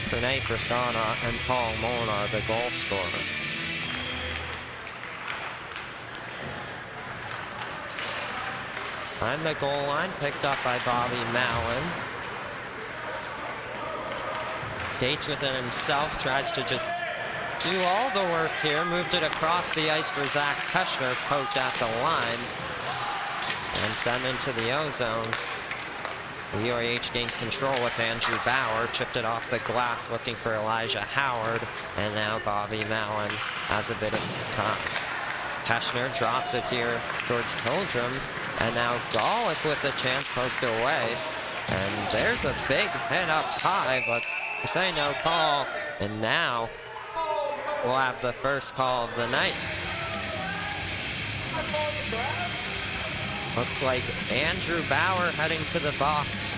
Pranay Prasanna and Paul Molnar, the goal scorer. On the goal line, picked up by Bobby Mallon. Skates with it himself, tries to just do all the work here. Moved it across the ice for Zach Keschner, poked at the line, and sent into the O-zone. The UAH gains control with Andrew Bauer, chipped it off the glass, looking for Elijah Howard, and now Bobby Mallon has a bit of time. Keschner drops it here towards Hildrum, and now Golick with a chance, poked away. And there's a big hit up high, but they say no call. And now we'll have the first call of the night. Looks like Andrew Bauer heading to the box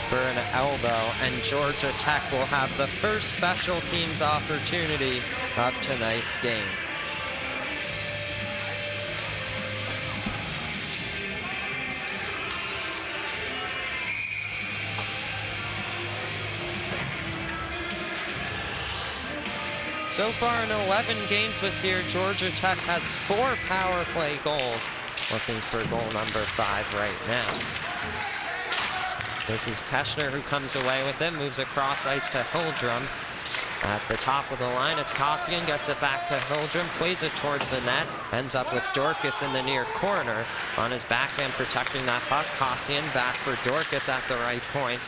for an elbow, and Georgia Tech will have the first special teams opportunity of tonight's game. So far in 11 games this year, Georgia Tech has 4 power play goals. Looking for goal number 5 right now. This is Keschner who comes away with it, moves across ice to Hildrum. At the top of the line, it's Kotzian, gets it back to Hildrum, plays it towards the net, ends up with Dorcas in the near corner. On his backhand protecting that puck, Kotzian back for Dorcas at the right point.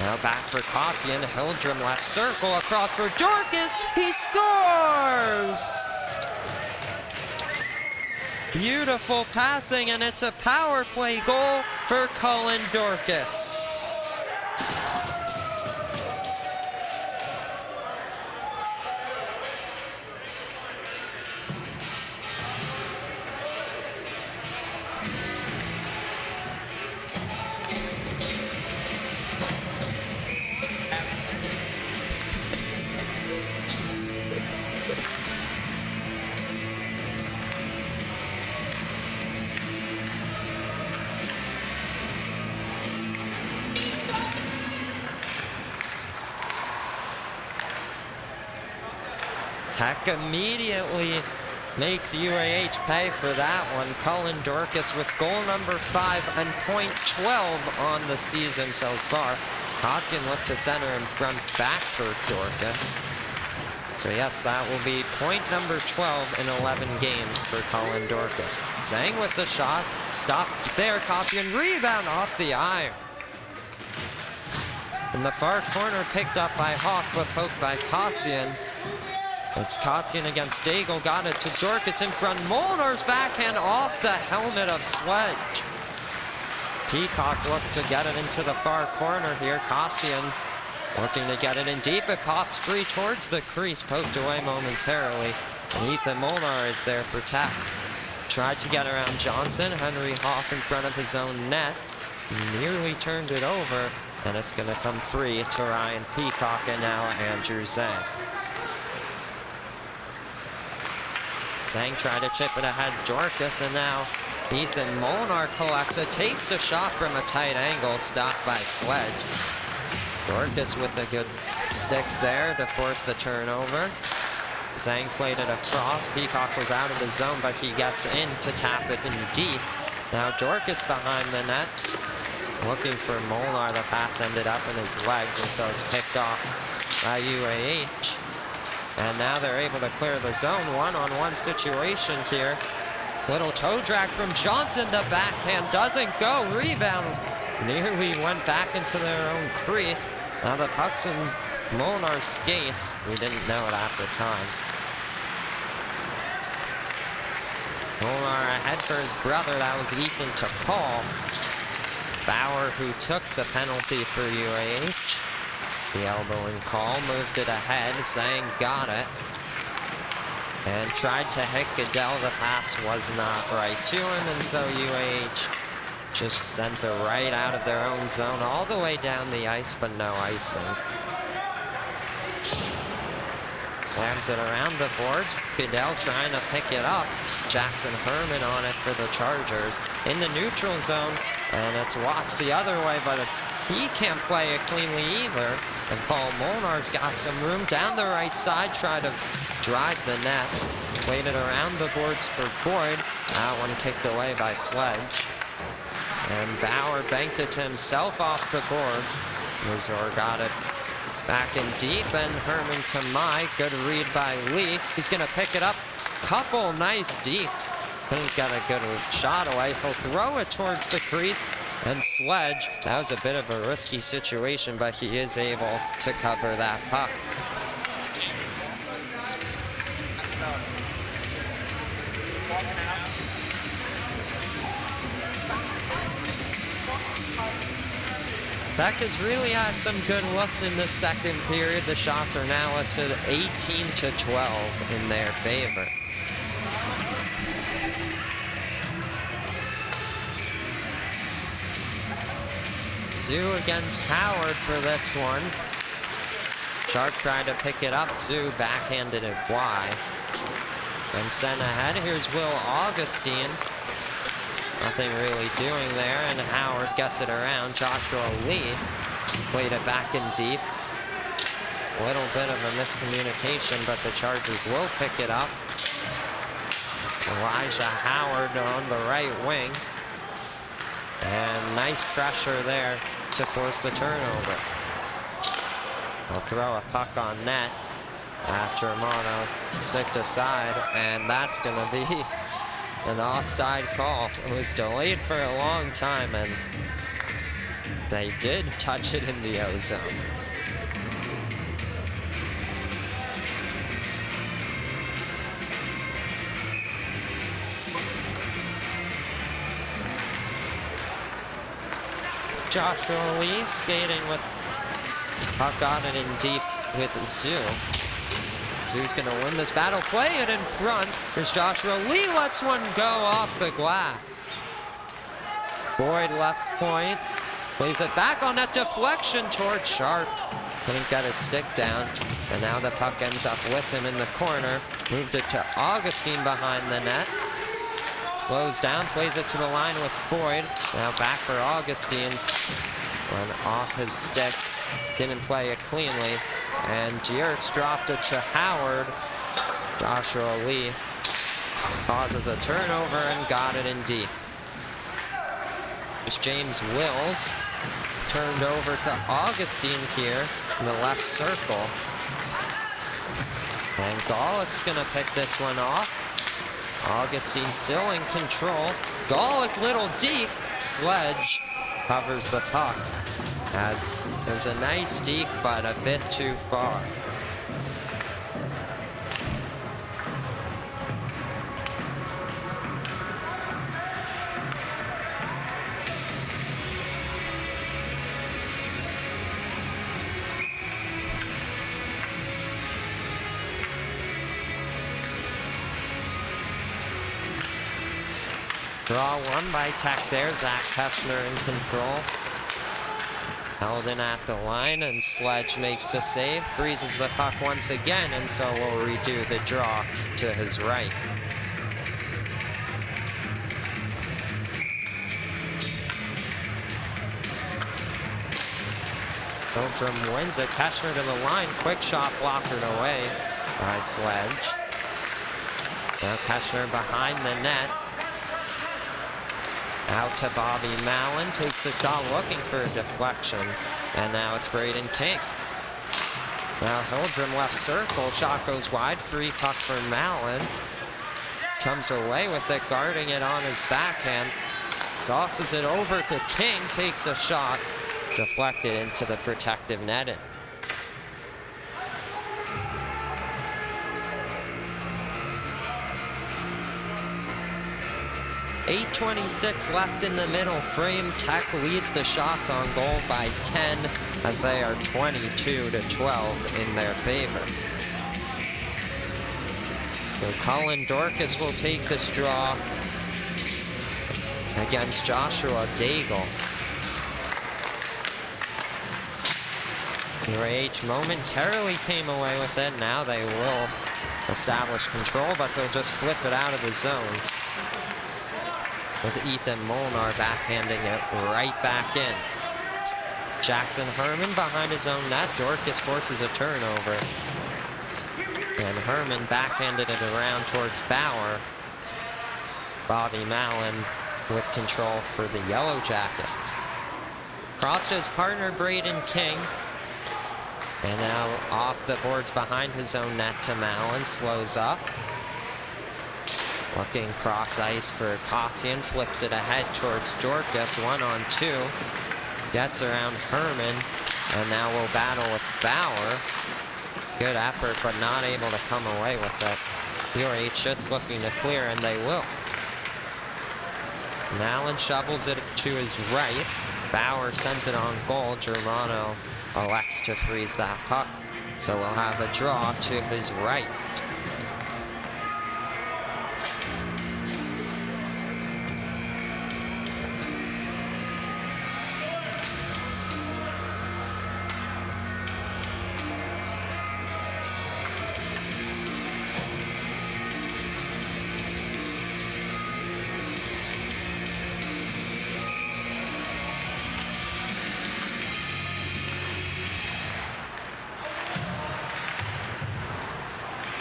Now back for Kotzian, Hildrum left circle, across for Dorcas, he scores! Beautiful passing, and it's a power play goal for Cullen Dorcas. Tech immediately makes UAH pay for that one. Cullen Dorcas with goal number 5 and point 12 on the season so far. Kotzian looked to center and front back for Dorcas. So yes, that will be point number 12 in 11 games for Cullen Dorcas. Zhang with the shot, stopped there, Kotzian rebound off the iron. In the far corner, picked up by Hoff, but poked by Kotzian. It's Kotzian against Daigle, got it to Dorcas in front. Molnar's backhand off the helmet of Sledge. Peacock looked to get it into the far corner here. Kotzian looking to get it in deep. It pops free towards the crease, poked away momentarily. And Ethan Molnar is there for Tech. Tried to get around Johnson. Henry Hoff in front of his own net. Nearly turned it over, and it's going to come free to Ryan Peacock and now Andrew Zhang. Zhang tried to chip it ahead Dorcas, and now Ethan Molnar collects it, takes a shot from a tight angle, stopped by Sledge. Dorcas with a good stick there to force the turnover. Zhang played it across. Peacock was out of the zone, but he gets in to tap it in deep. Now Dorcas behind the net, looking for Molnar. The pass ended up in his legs, and so it's picked off by UAH. And now they're able to clear the zone. One-on-one situation here. Little toe drag from Johnson. The backhand doesn't go. Rebound nearly went back into their own crease. Now the puck's in Molnar's skates. We didn't know it at the time. Molnar ahead for his brother. That was Ethan to Paul. Bauer, who took the penalty for UAH. The elbowing call, moved it ahead. Zhang got it and tried to hit Goodell. The pass was not right to him, and so UAH just sends it right out of their own zone, all the way down the ice, but no icing. Slams it around the boards. Goodell trying to pick it up. Jackson Herman on it for the Chargers in the neutral zone, and it's walked the other way, but he can't play it cleanly either. And Paul Molnar's got some room down the right side, try to drive the net. Played it around the boards for Boyd. That one kicked away by Sledge. And Bauer banked it to himself off the boards. Mazur got it back in deep, and Herman to Mai. Good read by Lee. He's gonna pick it up. Couple nice deeps. Couldn't get a good shot away. He'll throw it towards the crease. And Sledge, that was a bit of a risky situation, but he is able to cover that puck. Tech has really had some good looks in the second period. The shots are now listed 18-12 in their favor. Sue against Howard for this one. Sharp tried to pick it up. Sue backhanded it wide. And sent ahead. Here's Will Augustine. Nothing really doing there. And Howard gets it around. Joshua Lee played it back in deep. A little bit of a miscommunication, but the Chargers will pick it up. Elijah Howard on the right wing. And nice pressure there to force the turnover. They'll throw a puck on net. Germano sticked aside, and that's gonna be an offside call. It was delayed for a long time, and they did touch it in the O-zone. Joshua Lee skating with puck, got it in deep with Zoo. Zoo's gonna win this battle, play it in front. Here's Joshua Lee, lets one go off the glass. Boyd left point, plays it back on that deflection toward Sharp. Couldn't get his stick down, and now the puck ends up with him in the corner. Moved it to Augustine behind the net. Slows down, plays it to the line with Boyd. Now back for Augustine. Went off his stick, didn't play it cleanly. And Dierks dropped it to Howard. Joshua Lee causes a turnover and got it in deep. It's James Wills. Turned over to Augustine here in the left circle. And Golick's gonna pick this one off. Augustine still in control. Golick, little deke. Sledge covers the puck. As it was a nice deke, but a bit too far. Draw one by Tech there. Zach Keschner in control. Held in at the line, and Sledge makes the save. Freezes the puck once again, and so will redo the draw to his right. Hildrum wins it. Keschner to the line. Quick shot blockered away by Sledge. Now Keschner behind the net. Out to Bobby Mallon, takes a shot looking for a deflection, and now it's Braden King. Now Hildrum left circle, shot goes wide, free puck for Mallon. Comes away with it, guarding it on his backhand. Sauces it over to King, takes a shot, deflected into the protective netting. 8:26 left in the middle frame. Tech leads the shots on goal by 10 as they are 22-12 in their favor. So Colin Dorcas will take this draw against Joshua Daigle. UAH momentarily came away with it. Now they will establish control, but they'll just flip it out of the zone, with Ethan Molnar backhanding it right back in. Jackson Herman behind his own net. Dorcas forces a turnover. And Herman backhanded it around towards Bauer. Bobby Mallon with control for the Yellow Jackets. Cross to his partner, Braden King. And now off the boards behind his own net to Mallon. Slows up. Looking cross ice for Kotzian, flips it ahead towards Dorcas, 1-on-2. Gets around Herman, and now will battle with Bauer. Good effort, but not able to come away with it. UAH just looking to clear, and they will. Mallon shovels it to his right. Bauer sends it on goal. Germano elects to freeze that puck, so we'll have a draw to his right.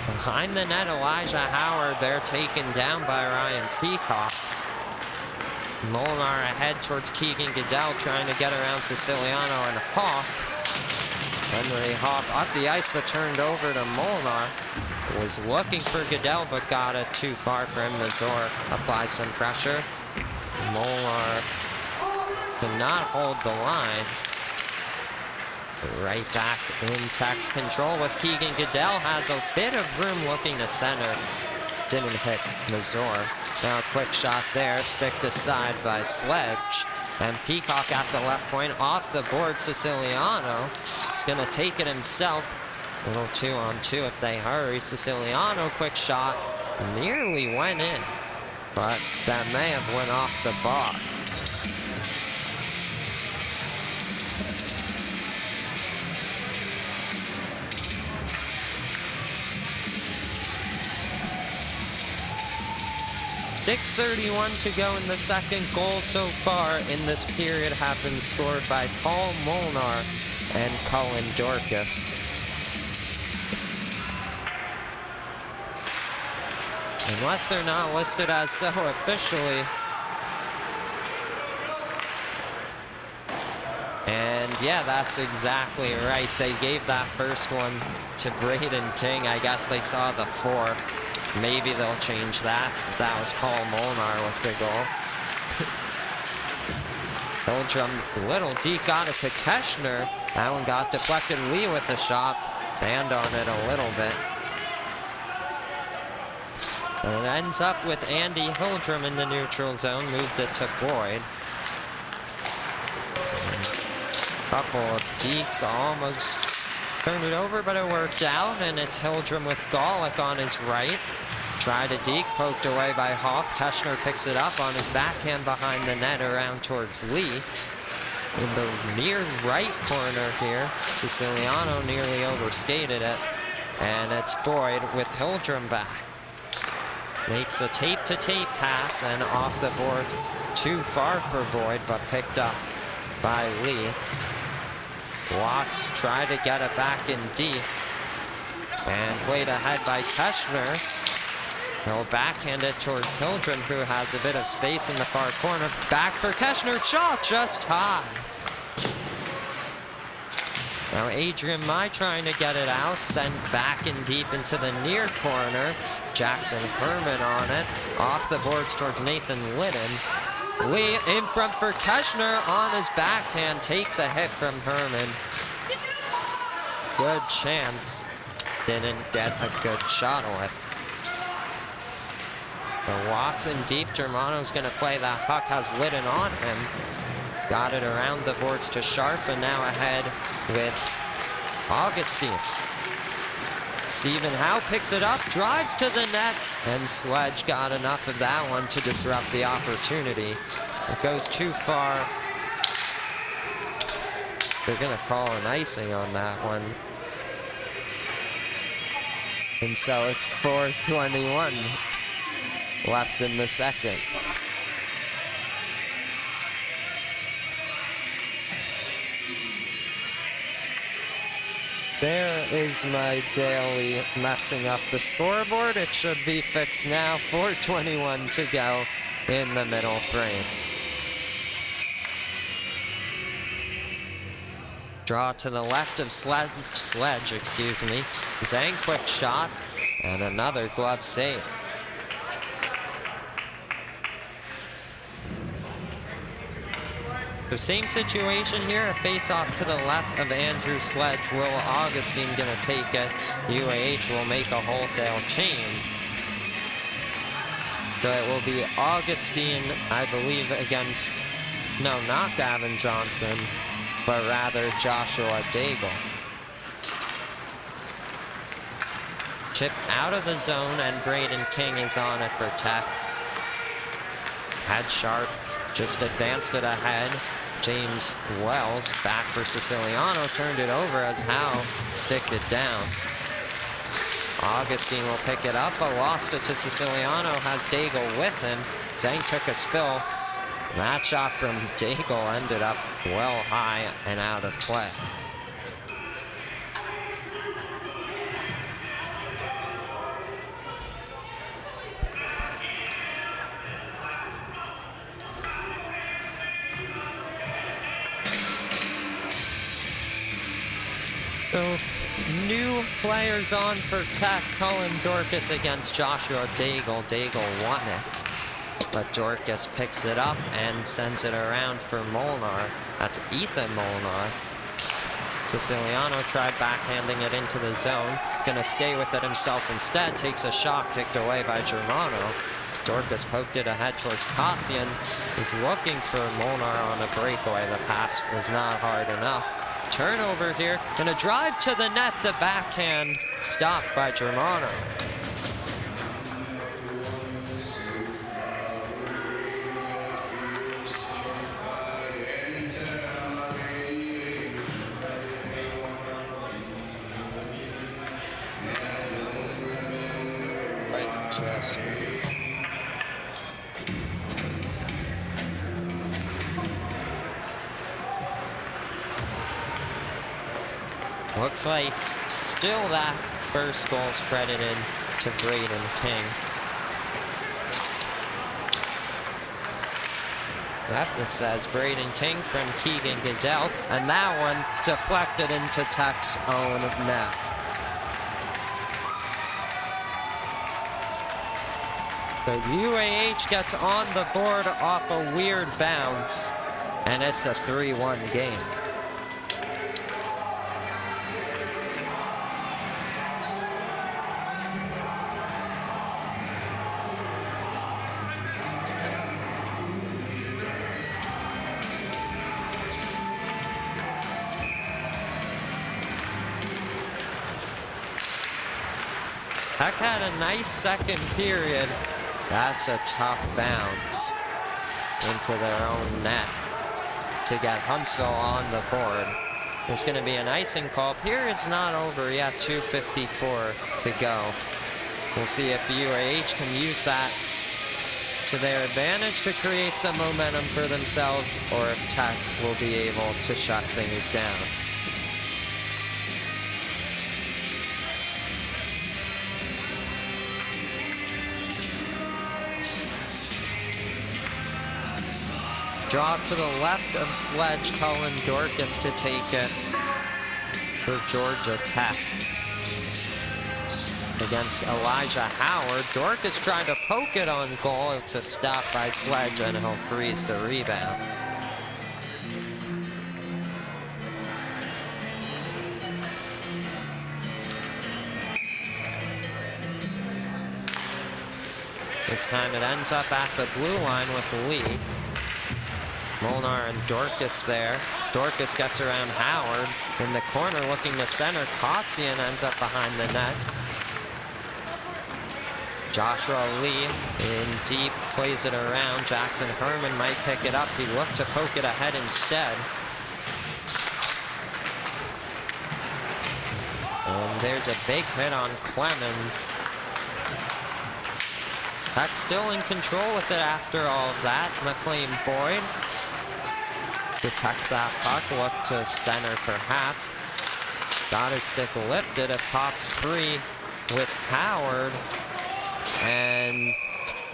Behind the net, Elijah Howard, they're taken down by Ryan Peacock. Molnar ahead towards Keegan Goodell, trying to get around Siciliano and Hoff. Henry Hoff up the ice, but turned over to Molnar. Was looking for Goodell, but got it too far for him. Mazur applies some pressure. Molnar could not hold the line. Right back in Tech's control with Keegan. Goodell has a bit of room looking to center. Didn't hit Mazur. Now a quick shot there, sticked aside by Sledge. And Peacock at the left point, off the board. Siciliano is going to take it himself. A little 2-on-2 if they hurry. Siciliano, quick shot, nearly went in, but that may have went off the bar. .6:31 to go in the second. Goal so far in this period have been scored by Paul Molnar and Cullen Dorcas. Unless they're not listed as so officially. And yeah, that's exactly right. They gave that first one to Braden King. I guess they saw the 4. Maybe they'll change that. That was Paul Molnar with the goal. Hildrum, little D got it to Keschner. That one got deflected. Lee with the shot. Banned on it a little bit. And it ends up with Andy Hildrum in the neutral zone. Moved it to Boyd. Couple of dekes almost turned it over, but it worked out. And it's Hildrum with Golick on his right. Tried a deke, poked away by Hoff. Keschner picks it up on his backhand behind the net around towards Lee. In the near right corner here, Siciliano nearly overskated it. And it's Boyd with Hildrum back. Makes a tape-to-tape pass and off the boards. Too far for Boyd, but picked up by Lee. Watts tried to get it back in deep. And played ahead by Keschner. He'll backhand it towards Hildrum, who has a bit of space in the far corner. Back for Keschner, shot just high. Now Adrian Mai trying to get it out, sent back in deep into the near corner. Jackson Herman on it, off the boards towards Nathan Liddon. Lee in front for Keschner on his backhand, takes a hit from Herman. Good chance, didn't get a good shot on it. The Watson deep, Germano's gonna play that puck, has Liddon on him. Got it around the boards to Sharp, and now ahead with Augustine. Stephen Howe picks it up, drives to the net, and Sledge got enough of that one to disrupt the opportunity. It goes too far. They're gonna call an icing on that one. And so it's 4:21 left in the second. There is my daily messing up the scoreboard. It should be fixed now. 4:21 to go in the middle frame. Draw to the left of Sledge, excuse me. Zhang quick shot and another glove save. The same situation here, a face-off to the left of Andrew Sledge. Will Augustine gonna take it? UAH will make a wholesale change. So it will be Augustine, I believe, against, no, not Gavin Johnson, but rather Joshua Daigle. Chip out of the zone, and Braden King is on it for Tech. Had Sharp, just advanced it ahead. James Wells back for Siciliano, turned it over as Howe sticked it down. Augustine will pick it up, but lost it to Siciliano, has Daigle with him. Zhang took a spill. That shot from Daigle ended up well high and out of play. So, new players on for Tech. Cullen Dorcas against Joshua Daigle. Daigle won it, but Dorcas picks it up and sends it around for Molnar. That's Ethan Molnar. Siciliano tried backhanding it into the zone. Gonna stay with it himself instead. Takes a shot kicked away by Germano. Dorcas poked it ahead towards Kotzian. Is looking for Molnar on a breakaway. The pass was not hard enough. Turnover here. Gonna drive to the net. The backhand stopped by Germano. Looks like still that first goal's credited to Braden King. Yep, it says Braden King from Keegan Goodell, and that one deflected into Tech's own net. So UAH gets on the board off a weird bounce, and it's a 3-1 game. Tech had a nice second period. That's a tough bounce into their own net to get Huntsville on the board. There's going to be an icing call. Period's not over yet, 2:54 to go. We'll see if UAH can use that to their advantage to create some momentum for themselves, or if Tech will be able to shut things down. Draw to the left of Sledge, Cullen Dorcas to take it for Georgia Tech. Against Elijah Howard, Dorcas trying to poke it on goal. It's a stop by Sledge, and he'll freeze the rebound. This time it ends up at the blue line with Lee. Molnar and Dorcas there. Dorcas gets around Howard in the corner looking to center. Kotzian ends up behind the net. Joshua Lee in deep, plays it around. Jackson Herman might pick it up. He looked to poke it ahead instead. And there's a big hit on Clemens. Tech still in control with it after all of that. McLean Boyd detects that puck, look to center perhaps. Got his stick lifted, it pops free with Howard. And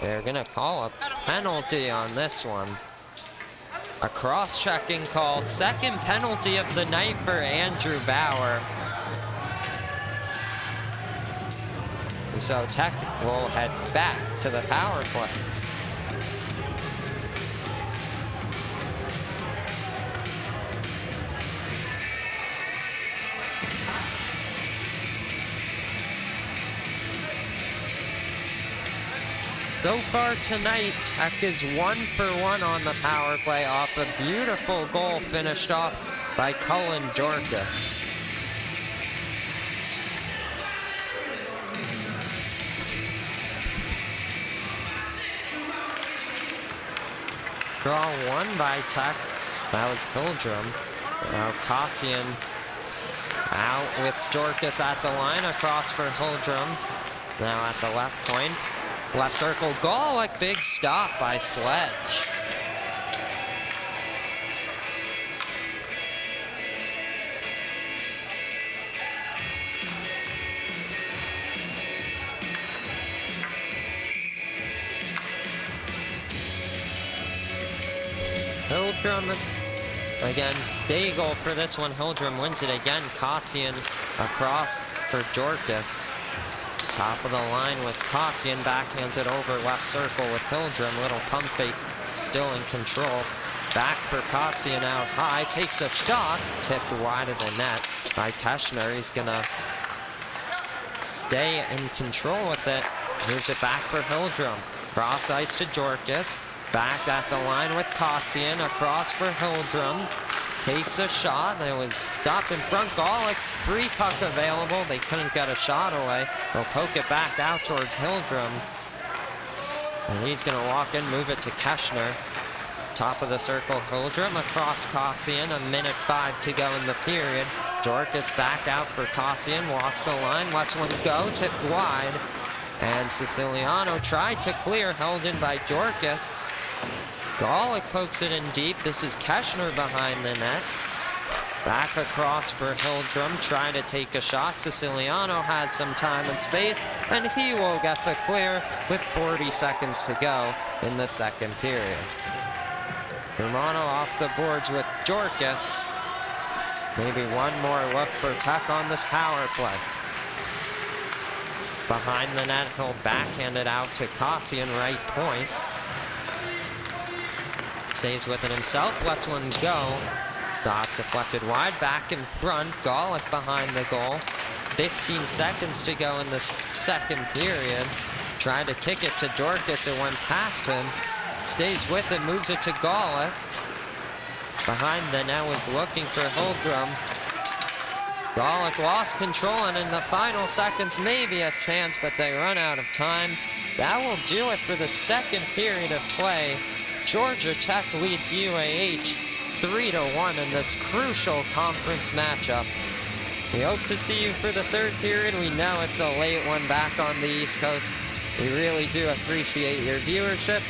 they're gonna call a penalty on this one. A cross-checking call, second penalty of the night for Andrew Bauer. And so Tech will head back to the power play. So far tonight, Tech is 1 for 1 on the power play off a beautiful goal finished off by Cullen Dorcas. Draw one by Tech. That was Hildrum. Now Kotzian out with Dorcas at the line, across for Hildrum. Now at the left point. Left circle goal, a big stop by Sledge. Hildrum Again, Stagel for this one. Hildrum wins it again. Kotzian across for Dorcas. Top of the line with Kotzian. Backhands it over left circle with Hildrum. Little pump fakes still in control. Back for Kotzian out high. Takes a shot. Tipped wide of the net by Keschner. He's going to stay in control with it. Moves it back for Hildrum. Cross ice to Dorcas. Back at the line with Kotzian. Across for Hildrum. Takes a shot. It was stopped in front. Golick. Free puck available. They couldn't get a shot away. They'll poke it back out towards Hildrum. And he's going to walk in, move it to Keschner. Top of the circle, Hildrum across Kotzian. 1:05 to go in the period. Dorcas back out for Kotzian. Walks the line. Lets one go. Tipped wide. And Siciliano tried to clear. Held in by Dorcas. Golick pokes it in deep. This is Keschner behind the net. Back across for Hildrum, trying to take a shot. Siciliano has some time and space, and he will get the clear with 40 seconds to go in the second period. Romano off the boards with Dorcas. Maybe one more look for Tech on this power play. Behind the net, he'll backhand it out to Kotzian, right point. Stays with it himself, lets one go. Shot deflected wide, back in front. Golick behind the goal. 15 seconds to go in this second period. Tried to kick it to Dorcas, it went past him. Stays with it, moves it to Golick. Behind the net was looking for Hildrum. Golick lost control, and in the final seconds, maybe a chance, but they run out of time. That will do it for the second period of play. Georgia Tech leads UAH 3-1 in this crucial conference matchup. We hope to see you for the third period. We know it's a late one back on the East Coast. We really do appreciate your viewership.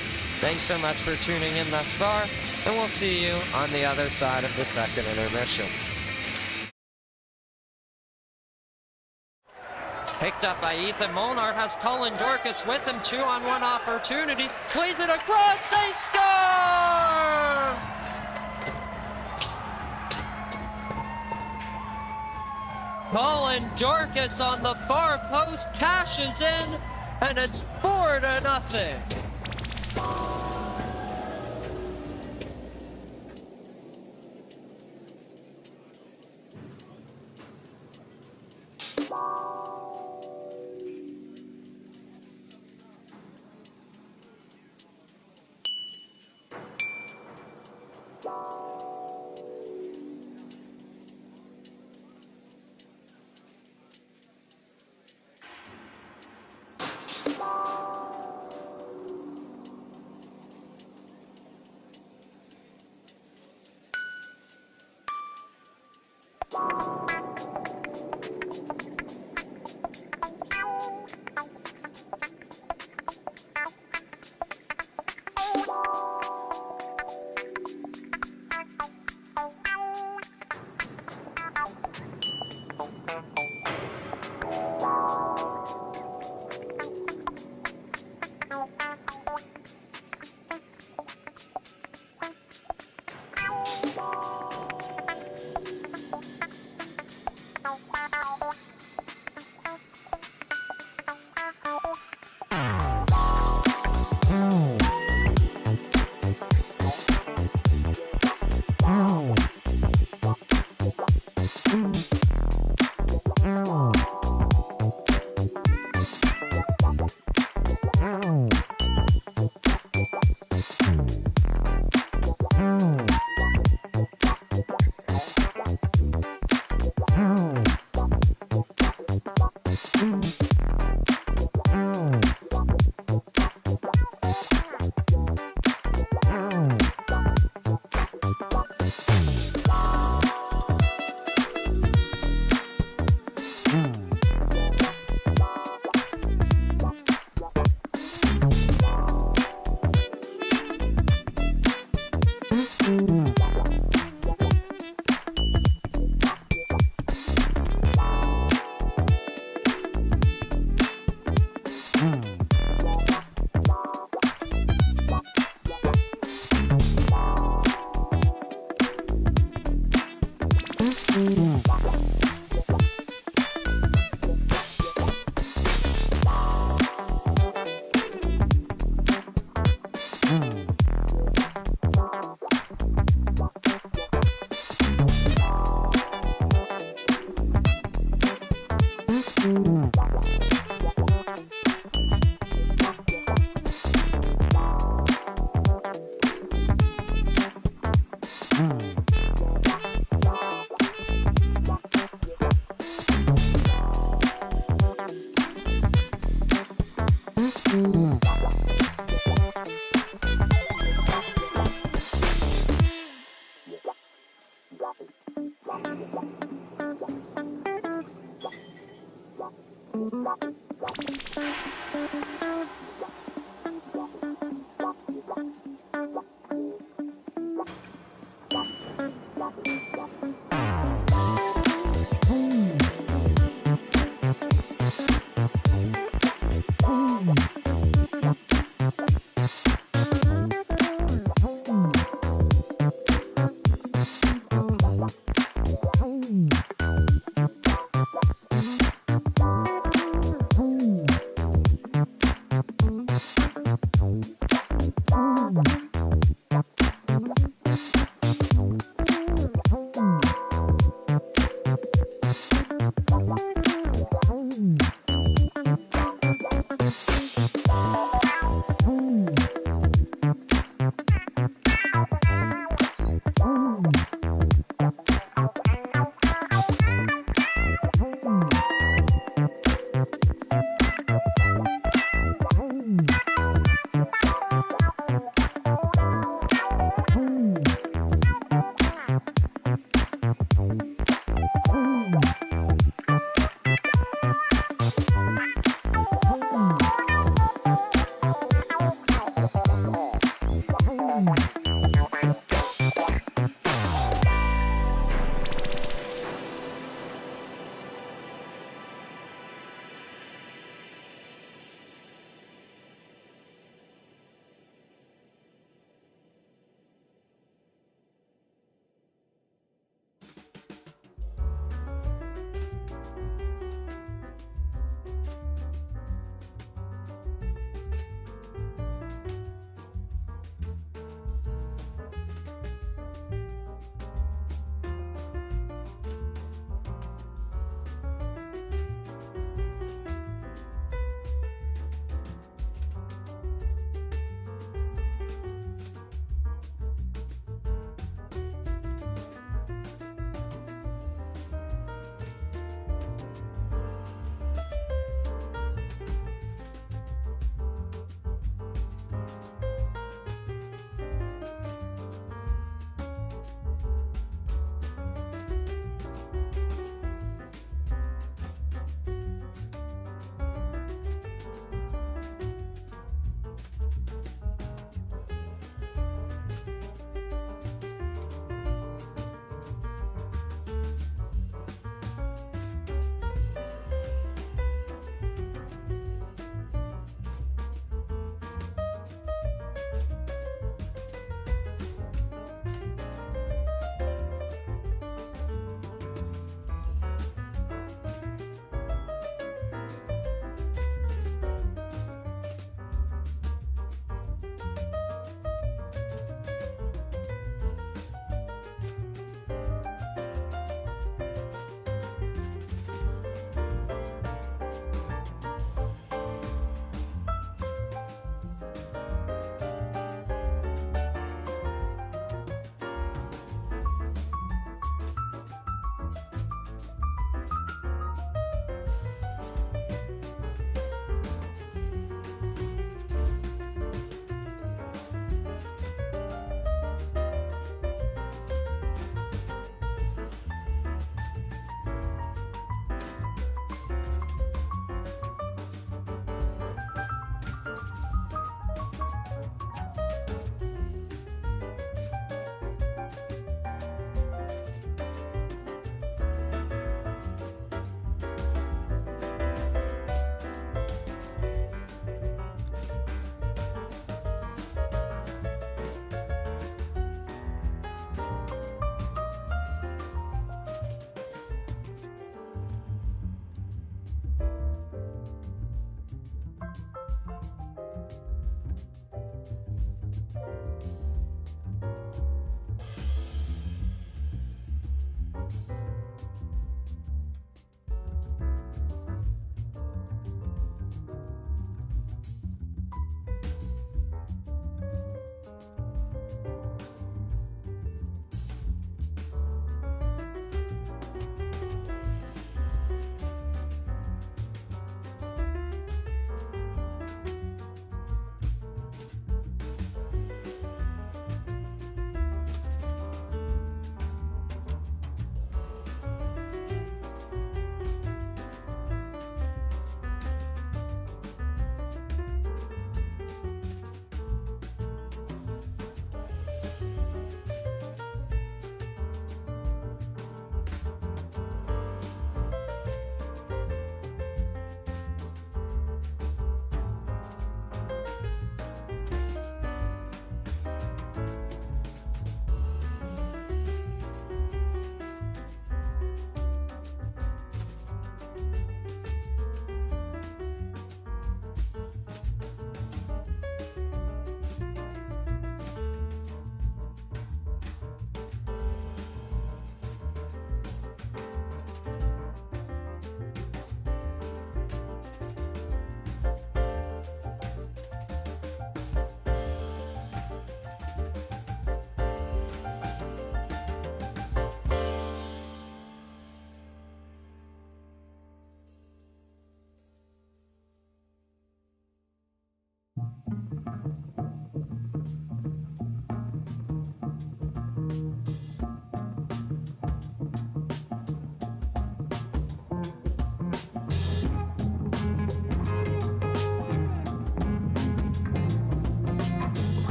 Thanks so much for tuning in thus far, and we'll see you on the other side of the second intermission. Picked up by Ethan Molnar, has Cullen Dorcas with him, 2-on-1 opportunity, plays it across, they score! Cullen Dorcas on the far post cashes in, and it's 4-0.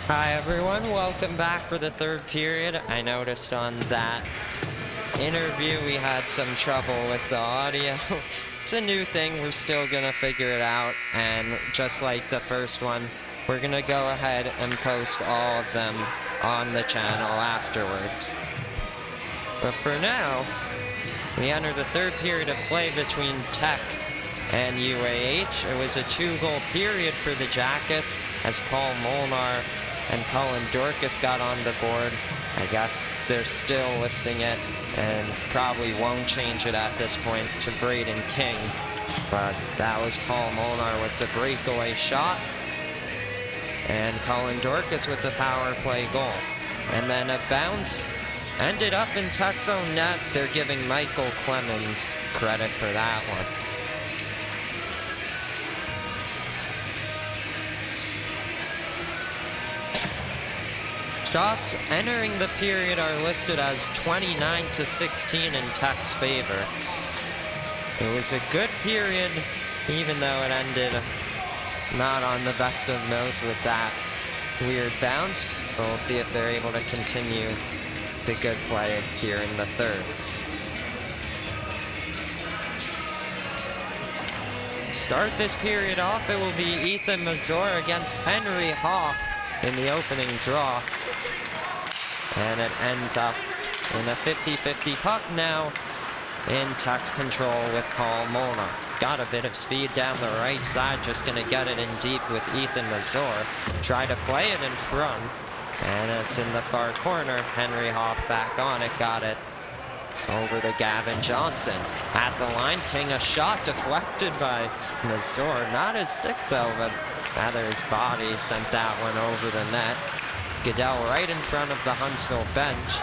Hi everyone, welcome back for the third period. I noticed on that interview we had some trouble with the audio. It's a new thing, we're still gonna figure it out, and just like the first one, we're gonna go ahead and post all of them on the channel afterwards. But for now, we enter the third period of play between Tech and UAH. It was a 2-goal period for the Jackets as Paul Molnar and Colin Dorcas got on the board. I guess they're still listing it and probably won't change it at this point to Braden King. But that was Paul Molnar with the breakaway shot and Colin Dorcas with the power play goal. And then a bounce ended up in Tech's own net. They're giving Michael Clemens credit for that one. Shots entering the period are listed as 29-16 in Tech's favor. It was a good period, even though it ended not on the best of notes with that weird bounce. But we'll see if they're able to continue the good play here in the third. Start this period off, it will be Ethan Mazur against Henry Hawk in the opening draw. And it ends up in a 50-50 puck now in Tech's control with Paul Molnar. got a bit of speed down the right side, just gonna get it in deep with Ethan Mazur. Try to play it in front, and it's in the far corner. Henry Hoff back on it, got it over to Gavin Johnson. At the line, King, a shot deflected by Mazur. Not his stick though, but rather his body sent that one over the net. Goodell right in front of the Huntsville bench.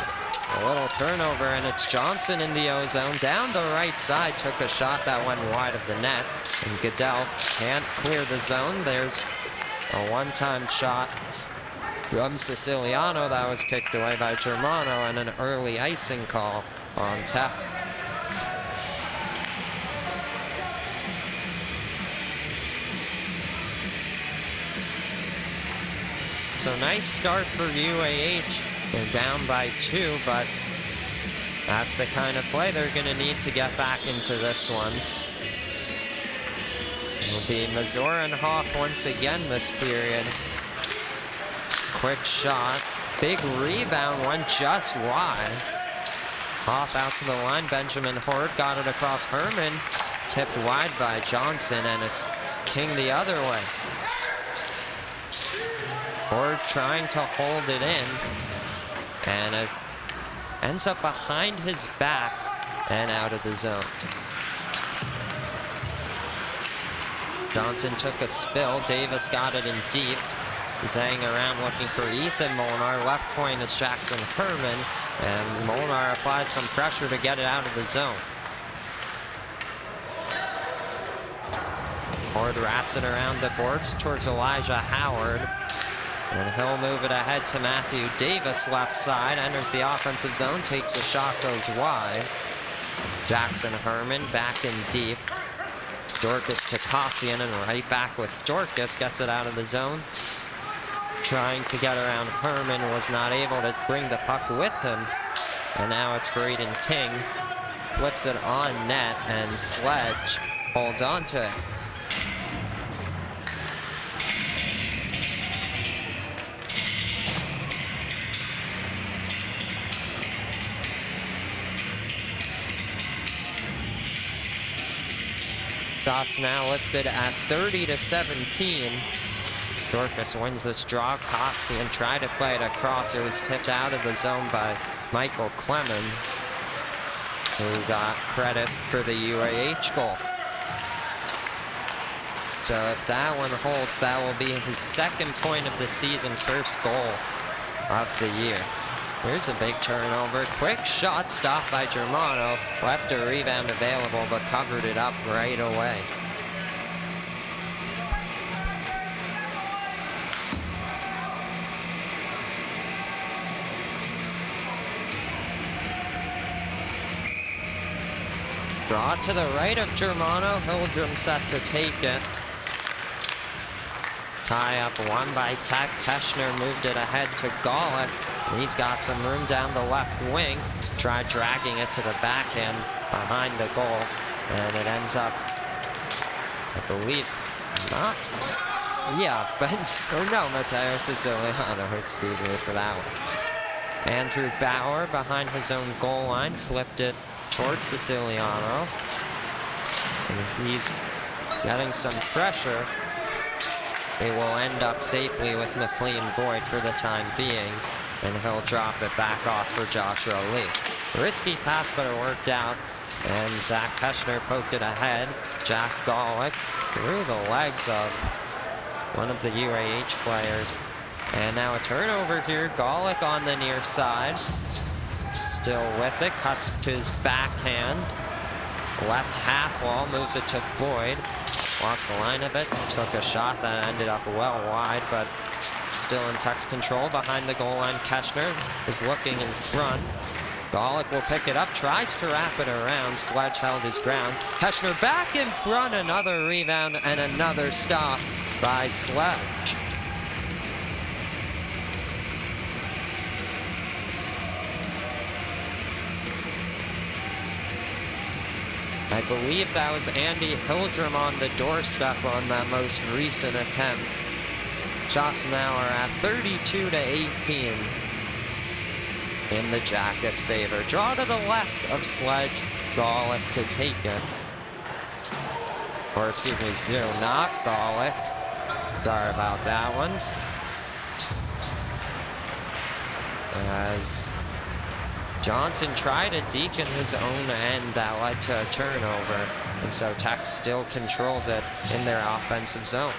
A little turnover, and it's Johnson in the O-zone. Down the right side, took a shot that went wide of the net. And Goodell can't clear the zone. There's a one-time shot from Siciliano that was kicked away by Germano, and an early icing call on Tech. So nice start for UAH. They're down by 2, but that's the kind of play they're going to need to get back into this one. It'll be Mazur and Hoff once again this period. Quick shot. Big rebound, went just wide. Hoff out to the line. Benjamin Horde got it across Herman. Tipped wide by Johnson, and it's King the other way. Horde trying to hold it in, and it ends up behind his back and out of the zone. Johnson took a spill. Davis got it in deep. Zhang around looking for Ethan Molnar. Left point is Jackson Herman, and Molnar applies some pressure to get it out of the zone. Horde wraps it around the boards towards Elijah Howard. And he'll move it ahead to Matthew Davis, left side, enters the offensive zone, takes a shot, goes wide. Jackson Herman back in deep. Dorcas to Kotzian, and right back with Dorcas, gets it out of the zone. Trying to get around Herman, was not able to bring the puck with him. And now it's Braden King. Flips it on net, and Sledge holds on to it. Shots now listed at 30-17. Dorcas wins this draw. Kotzian tried to play it across. It was tipped out of the zone by Michael Clemens, who got credit for the UAH goal. So if that one holds, that will be his second point of the season, first goal of the year. Here's a big turnover. Quick shot stopped by Germano. Left a rebound available, but covered it up right away. Draw to the right of Germano. Hildrum set to take it. Tie up one by Tech. Teschner moved it ahead to Golick. He's got some room down the left wing. Tried dragging it to the backhand behind the goal. And it ends up, I believe, not. Yeah, but, or no, Matteo Siciliano, excuse me for that one. Andrew Bauer behind his own goal line, flipped it towards Siciliano. And he's getting some pressure. It will end up safely with McLean Voigt for the time being, and he'll drop it back off for Joshua Lee. Risky pass, but it worked out, and Zach Teschner poked it ahead. Jack Golick through the legs of one of the UAH players. And now a turnover here. Golick on the near side. Still with it, cuts to his backhand. Left half wall, moves it to Boyd. Lost the line of it, took a shot that ended up well wide, but still in Tech's control behind the goal line. Keschner is looking in front. Golick will pick it up, tries to wrap it around. Sledge held his ground. Keschner back in front, another rebound and another stop by Sledge. I believe that was Andy Hildrum on the doorstep on that most recent attempt. Shots now are at 32-18 in the Jackets' favor. Draw to the left of Sledge. Golick to take it. Or excuse me, Zoo, not Golick. Sorry about that one. As Johnson tried to deke in his own end, that led to a turnover. And so Tech still controls it in their offensive zone.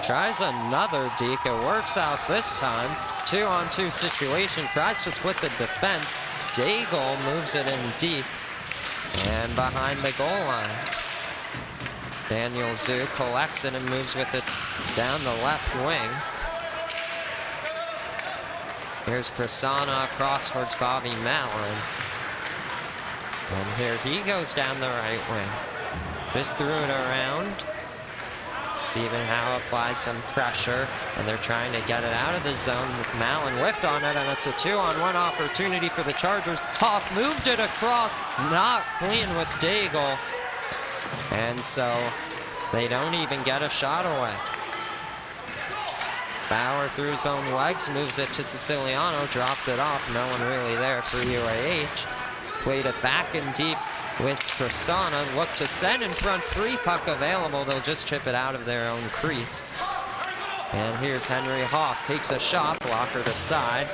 Tries another deke, it works out this time. 2-on-2 situation, tries to split the defense. Daigle moves it in deep and behind the goal line. Daniel Zhu collects it and moves with it down the left wing. Here's Prasanna across towards Bobby Mallon. And here he goes down the right wing. Just threw it around. Stephen Howe applies some pressure, and they're trying to get it out of the zone. Mallon whiffed on it, and it's a 2-on-1 opportunity for the Chargers. Hoff moved it across, not clean with Daigle. And so they don't even get a shot away. Bauer through his own legs, moves it to Siciliano, dropped it off. No one really there for UAH. Played it back in deep with Prasanna. Look to send in front, free puck available. They'll just chip it out of their own crease. And here's Henry Hoff, takes a shot, blocker to side.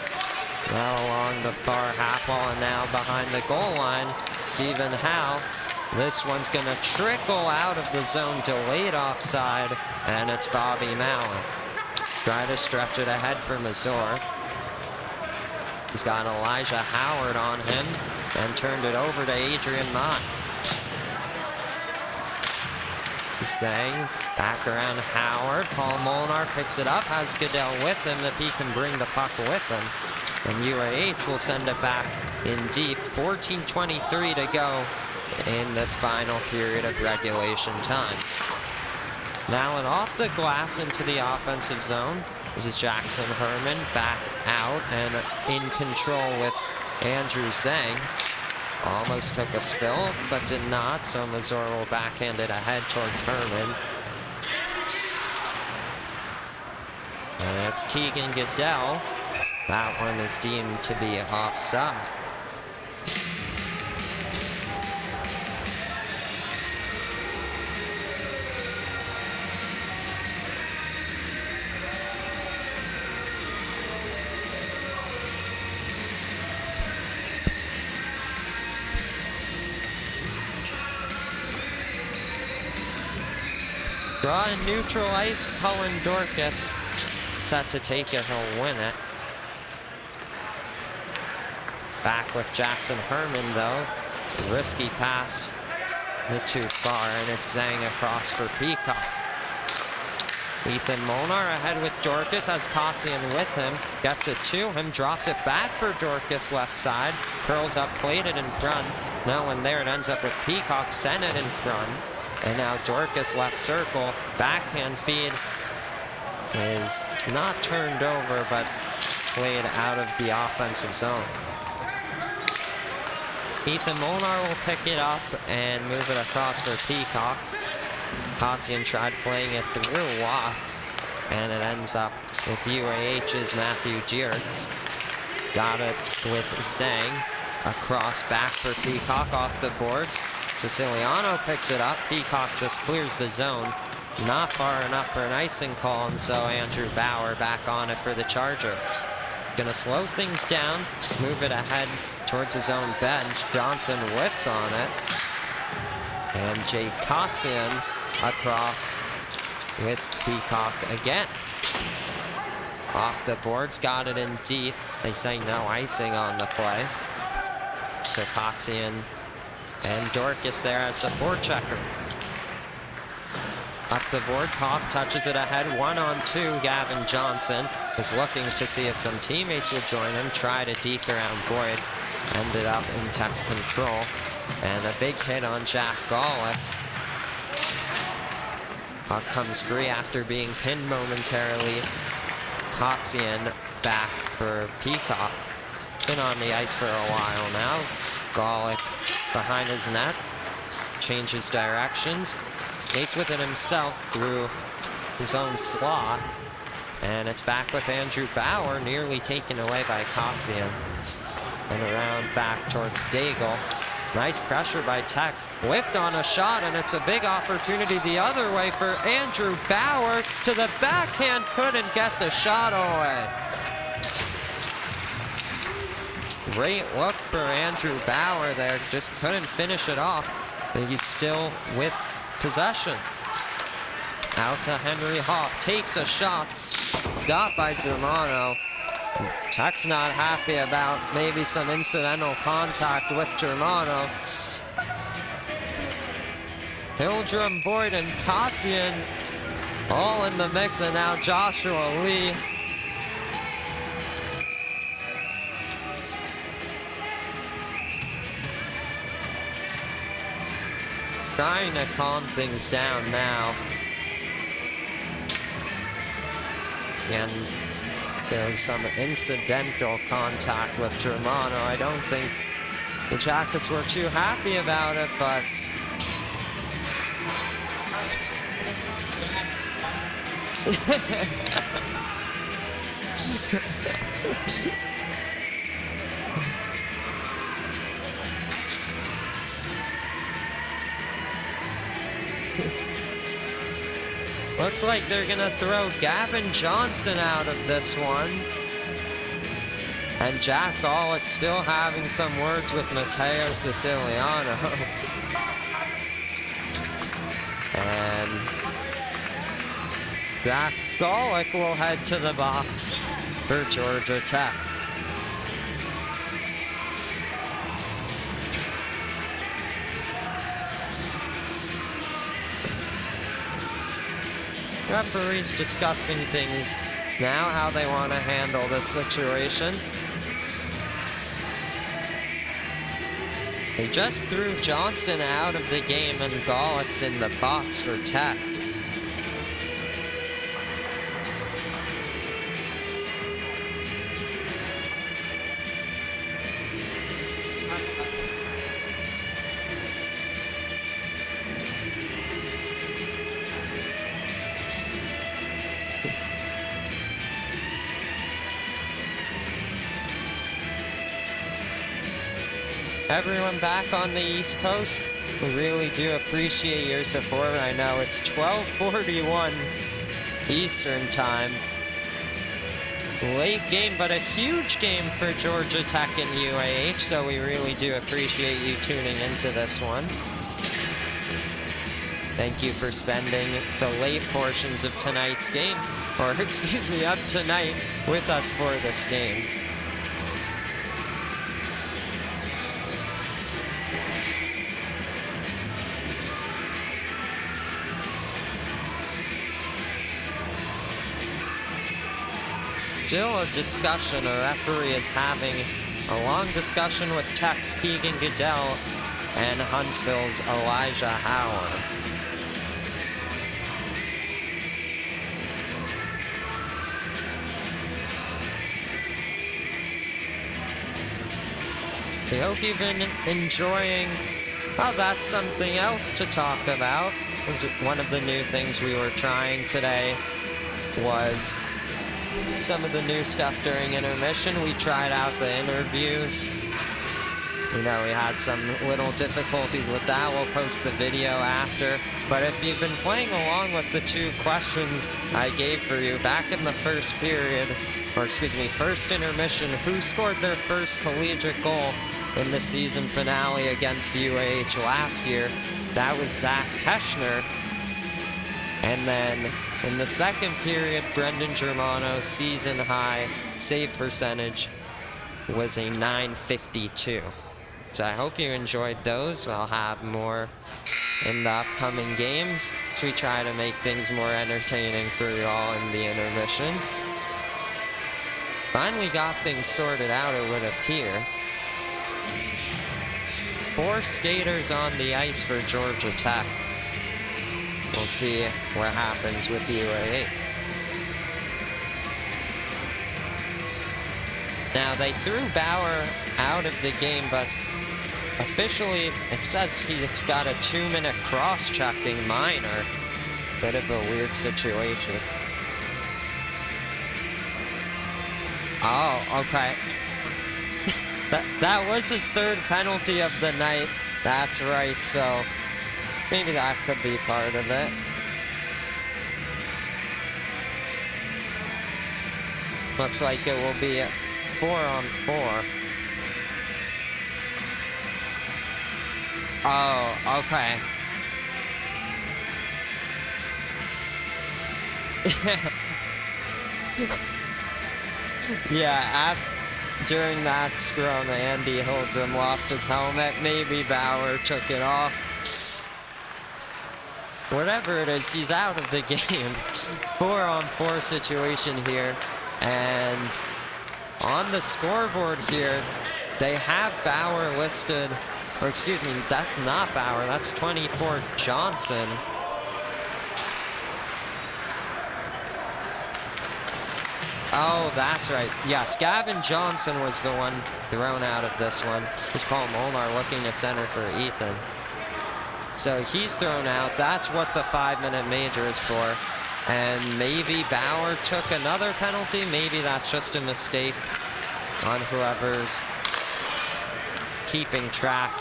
Now along the far half wall and now behind the goal line, Stephen Howe. This one's gonna trickle out of the zone, delayed offside, and it's Bobby Mallon. Try to stretch it ahead for Mazur. He's got Elijah Howard on him and turned it over to Adrian Mott. Zhang back around Howard. Paul Molnar picks it up, has Goodell with him if he can bring the puck with him. And UAH will send it back in deep. 14:23 to go in this final period of regulation time. Now and off the glass into the offensive zone. This is Jackson Herman back out and in control with Andrew Zhang. Almost took a spill, but did not, so Mazur will backhand it ahead towards Herman. And it's Keegan Goodell. That one is deemed to be offside. Draw in neutral ice, Cullen Dorcas set to take it, he'll win it. Back with Jackson Herman though. Risky pass, bit too far, and it's Zhang across for Peacock. Ethan Molnar ahead with Dorcas, has Kotzian with him, gets it to him, drops it back for Dorcas left side, curls up, played it in front. No one there, it ends up with Peacock, sent it in front. And now Dorcas left circle, backhand feed is not turned over, but played out of the offensive zone. Ethan Molnar will pick it up and move it across for Peacock. Kotzian tried playing it through Watts, and it ends up with UAH's Matthew Jerks. Got it with Zhang, across back for Peacock off the boards. Siciliano picks it up, Peacock just clears the zone. Not far enough for an icing call, and so Andrew Bauer back on it for the Chargers. Gonna slow things down, move it ahead towards his own bench. Johnson whips on it. And Jay Kotzian across with Peacock again. Off the boards, got it in deep. They say no icing on the play. So Kotzian and Dorcas there as the forechecker. Up the boards, Hoff touches it ahead, 1-on-2. Gavin Johnson is looking to see if some teammates would join him, try to deke around Boyd, ended up in Tech's control. And a big hit on Jack Golick. Puck comes free after being pinned momentarily. Kotzian back for Peacock. Been on the ice for a while now. Golick behind his net, changes directions, skates with it himself through his own slot, and it's back with Andrew Bauer, nearly taken away by Kotzian. And around back towards Daigle. Nice pressure by Tech. Whiffed on a shot, and it's a big opportunity the other way for Andrew Bauer. To the backhand, couldn't get the shot away. Great look for Andrew Bauer there. Just couldn't finish it off. And he's still with possession. Out to Henry Hoff. Takes a shot. Stopped by Germano. Tech's not happy about maybe some incidental contact with Germano. Hildrum, Boyd, and Kotzian all in the mix, and now Joshua Lee. Trying to calm things down now. And there's some incidental contact with Germano. I don't think the Jackets were too happy about it, but looks like they're gonna throw Gavin Johnson out of this one. And Jack Golick still having some words with Matteo Siciliano. And Jack Golick will head to the box for Georgia Tech. Referees discussing things now, how they want to handle this situation. They just threw Johnson out of the game, and Golick's in the box for Tech. Everyone back on the East Coast, we really do appreciate your support. I know it's 12:41 Eastern time. Late game, but a huge game for Georgia Tech and UAH, so we really do appreciate you tuning into this one. Thank you for spending the late portions of tonight's game, or excuse me, of tonight with us for this game. Still a discussion. A referee is having a long discussion with Tech's Keegan Goodell and Huntsville's Elijah Howard. We hope you've been enjoying. Oh, that's something else to talk about. One of the new things we were trying today was some of the new stuff during intermission. We tried out the interviews. You know, we had some little difficulty with that. We'll post the video after. But if you've been playing along with the two questions I gave for you back in the first period, or excuse me, first intermission, who scored their first collegiate goal in the season finale against UAH last year? That was Zach Keschner. And then in the second period, Brendan Germano's season high save percentage was a .952. So I hope you enjoyed those. I'll have more in the upcoming games as we try to make things more entertaining for you all in the intermission. Finally got things sorted out, it would appear. 4 skaters on the ice for Georgia Tech. We'll see what happens with UAH. Now, they threw Bauer out of the game, but officially it says he's got a 2-minute cross-checking minor. Bit of a weird situation. Oh, okay. That was his third penalty of the night. That's right, so maybe that could be part of it. Looks like it will be 4-on-4. Oh, okay. Yeah, during that scrum, Andy Holdren lost his helmet. Maybe Bauer took it off. Whatever it is, he's out of the game. 4-on-4 situation here. And on the scoreboard here, they have Bauer listed, or excuse me, that's not Bauer, that's 24 Johnson. Oh, that's right. Yes, Gavin Johnson was the one thrown out of this one. Is Paul Molnar looking to center for Ethan. So he's thrown out. That's what the 5-minute major is for. And maybe Bauer took another penalty. Maybe that's just a mistake on whoever's keeping track.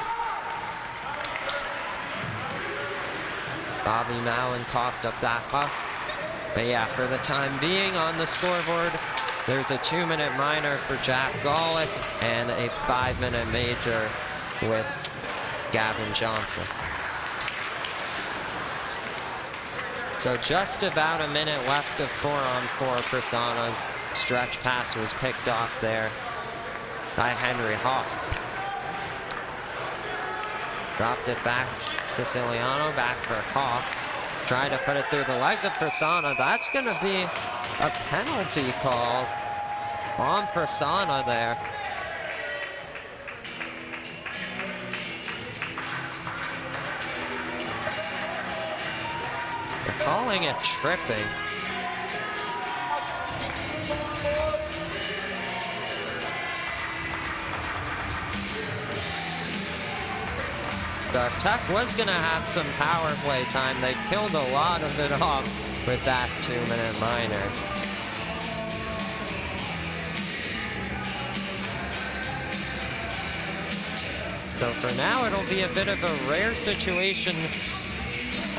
Bobby Mallon coughed up that puck. But yeah, for the time being on the scoreboard, there's a 2-minute minor for Jack Golick and a 5-minute major with Gavin Johnson. So just about a minute left of 4-on-4 Prasanna's stretch pass was picked off there by Henry Hoff. Dropped it back, Siciliano back for Hoff. Trying to put it through the legs of Prasanna. That's going to be a penalty call on Prasanna there. They're calling it tripping. So if Tech was going to have some power play time, they killed a lot of it off with that 2-minute minor. So for now, it'll be a bit of a rare situation,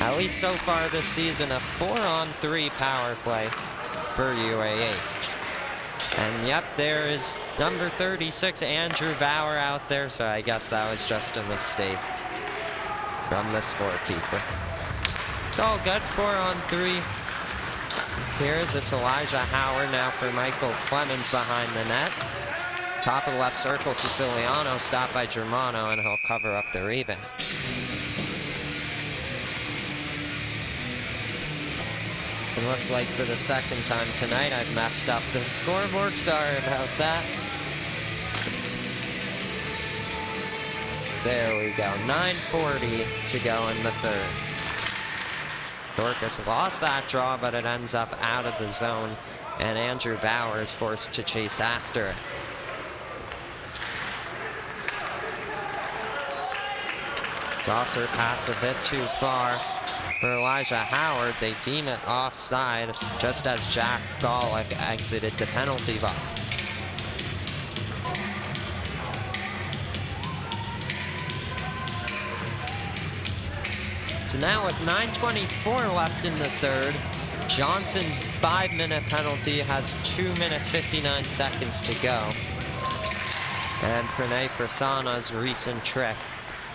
at least so far this season, a 4-on-3 power play for UAH. And yep, there is number 36, Andrew Bauer, out there, so I guess that was just a mistake from the scorekeeper. It's all good, 4-on-3. Here's it's Elijah Howard now for Michael Clemens behind the net. Top of the left circle, Siciliano stopped by Germano, and he'll cover up the rebound. It looks like for the second time tonight I've messed up the scoreboard. Sorry about that. There we go. 9:40 to go in the third. Dorcas lost that draw, but it ends up out of the zone, and Andrew Bauer is forced to chase after it. Saucer pass a bit too far for Elijah Howard. They deem it offside just as Jack Golick exited the penalty box. So now with 9:24 left in the third, Johnson's 5-minute penalty has 2 minutes 59 seconds to go. And Pranay Prasanna's recent trick,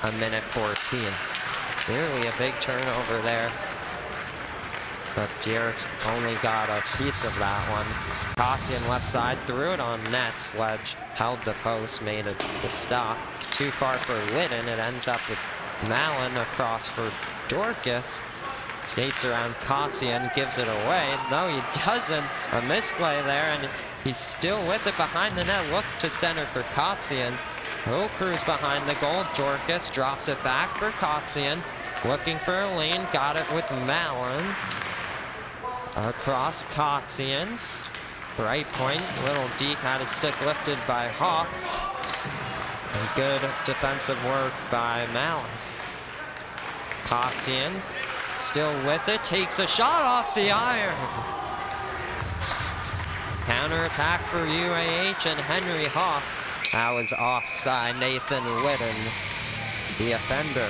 1:14. Nearly a big turnover there. But Derek's only got a piece of that one. Kotzian left side, threw it on net. Sledge held the post, made it the stop. Too far for Whitten. It ends up with Mallon across for Dorcas. Skates around Kotzian, gives it away. No, he doesn't. A misplay there, and he's still with it behind the net. Look to center for Kotzian. He'll cruise behind the goal. Dorcas drops it back for Kotzian. Looking for a lane, got it with Mallon. Across Kotzian. Right point, little deke, had his stick lifted by Hoff. And good defensive work by Mallon. Kotzian still with it, takes a shot off the iron. Counter attack for UAH and Henry Hoff That was offside. Nathan Whitten, the offender.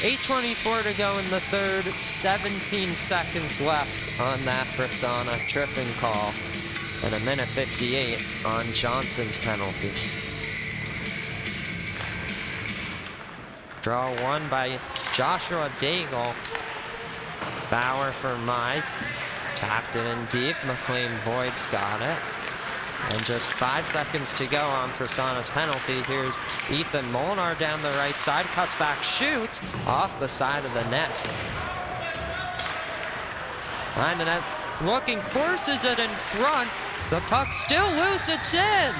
.8:24 to go in the third, 17 seconds left on that Prasanna tripping call, and 1:58 on Johnson's penalty. Draw one by Joshua Daigle. Bauer for Mike. Tapped it in deep. McLean Boyd's got it. And just 5 seconds to go on Prasanna's penalty. Here's Ethan Molnar down the right side. Cuts back, shoots off the side of the net. Behind the net, looking, forces it in front. The puck still loose, it's in!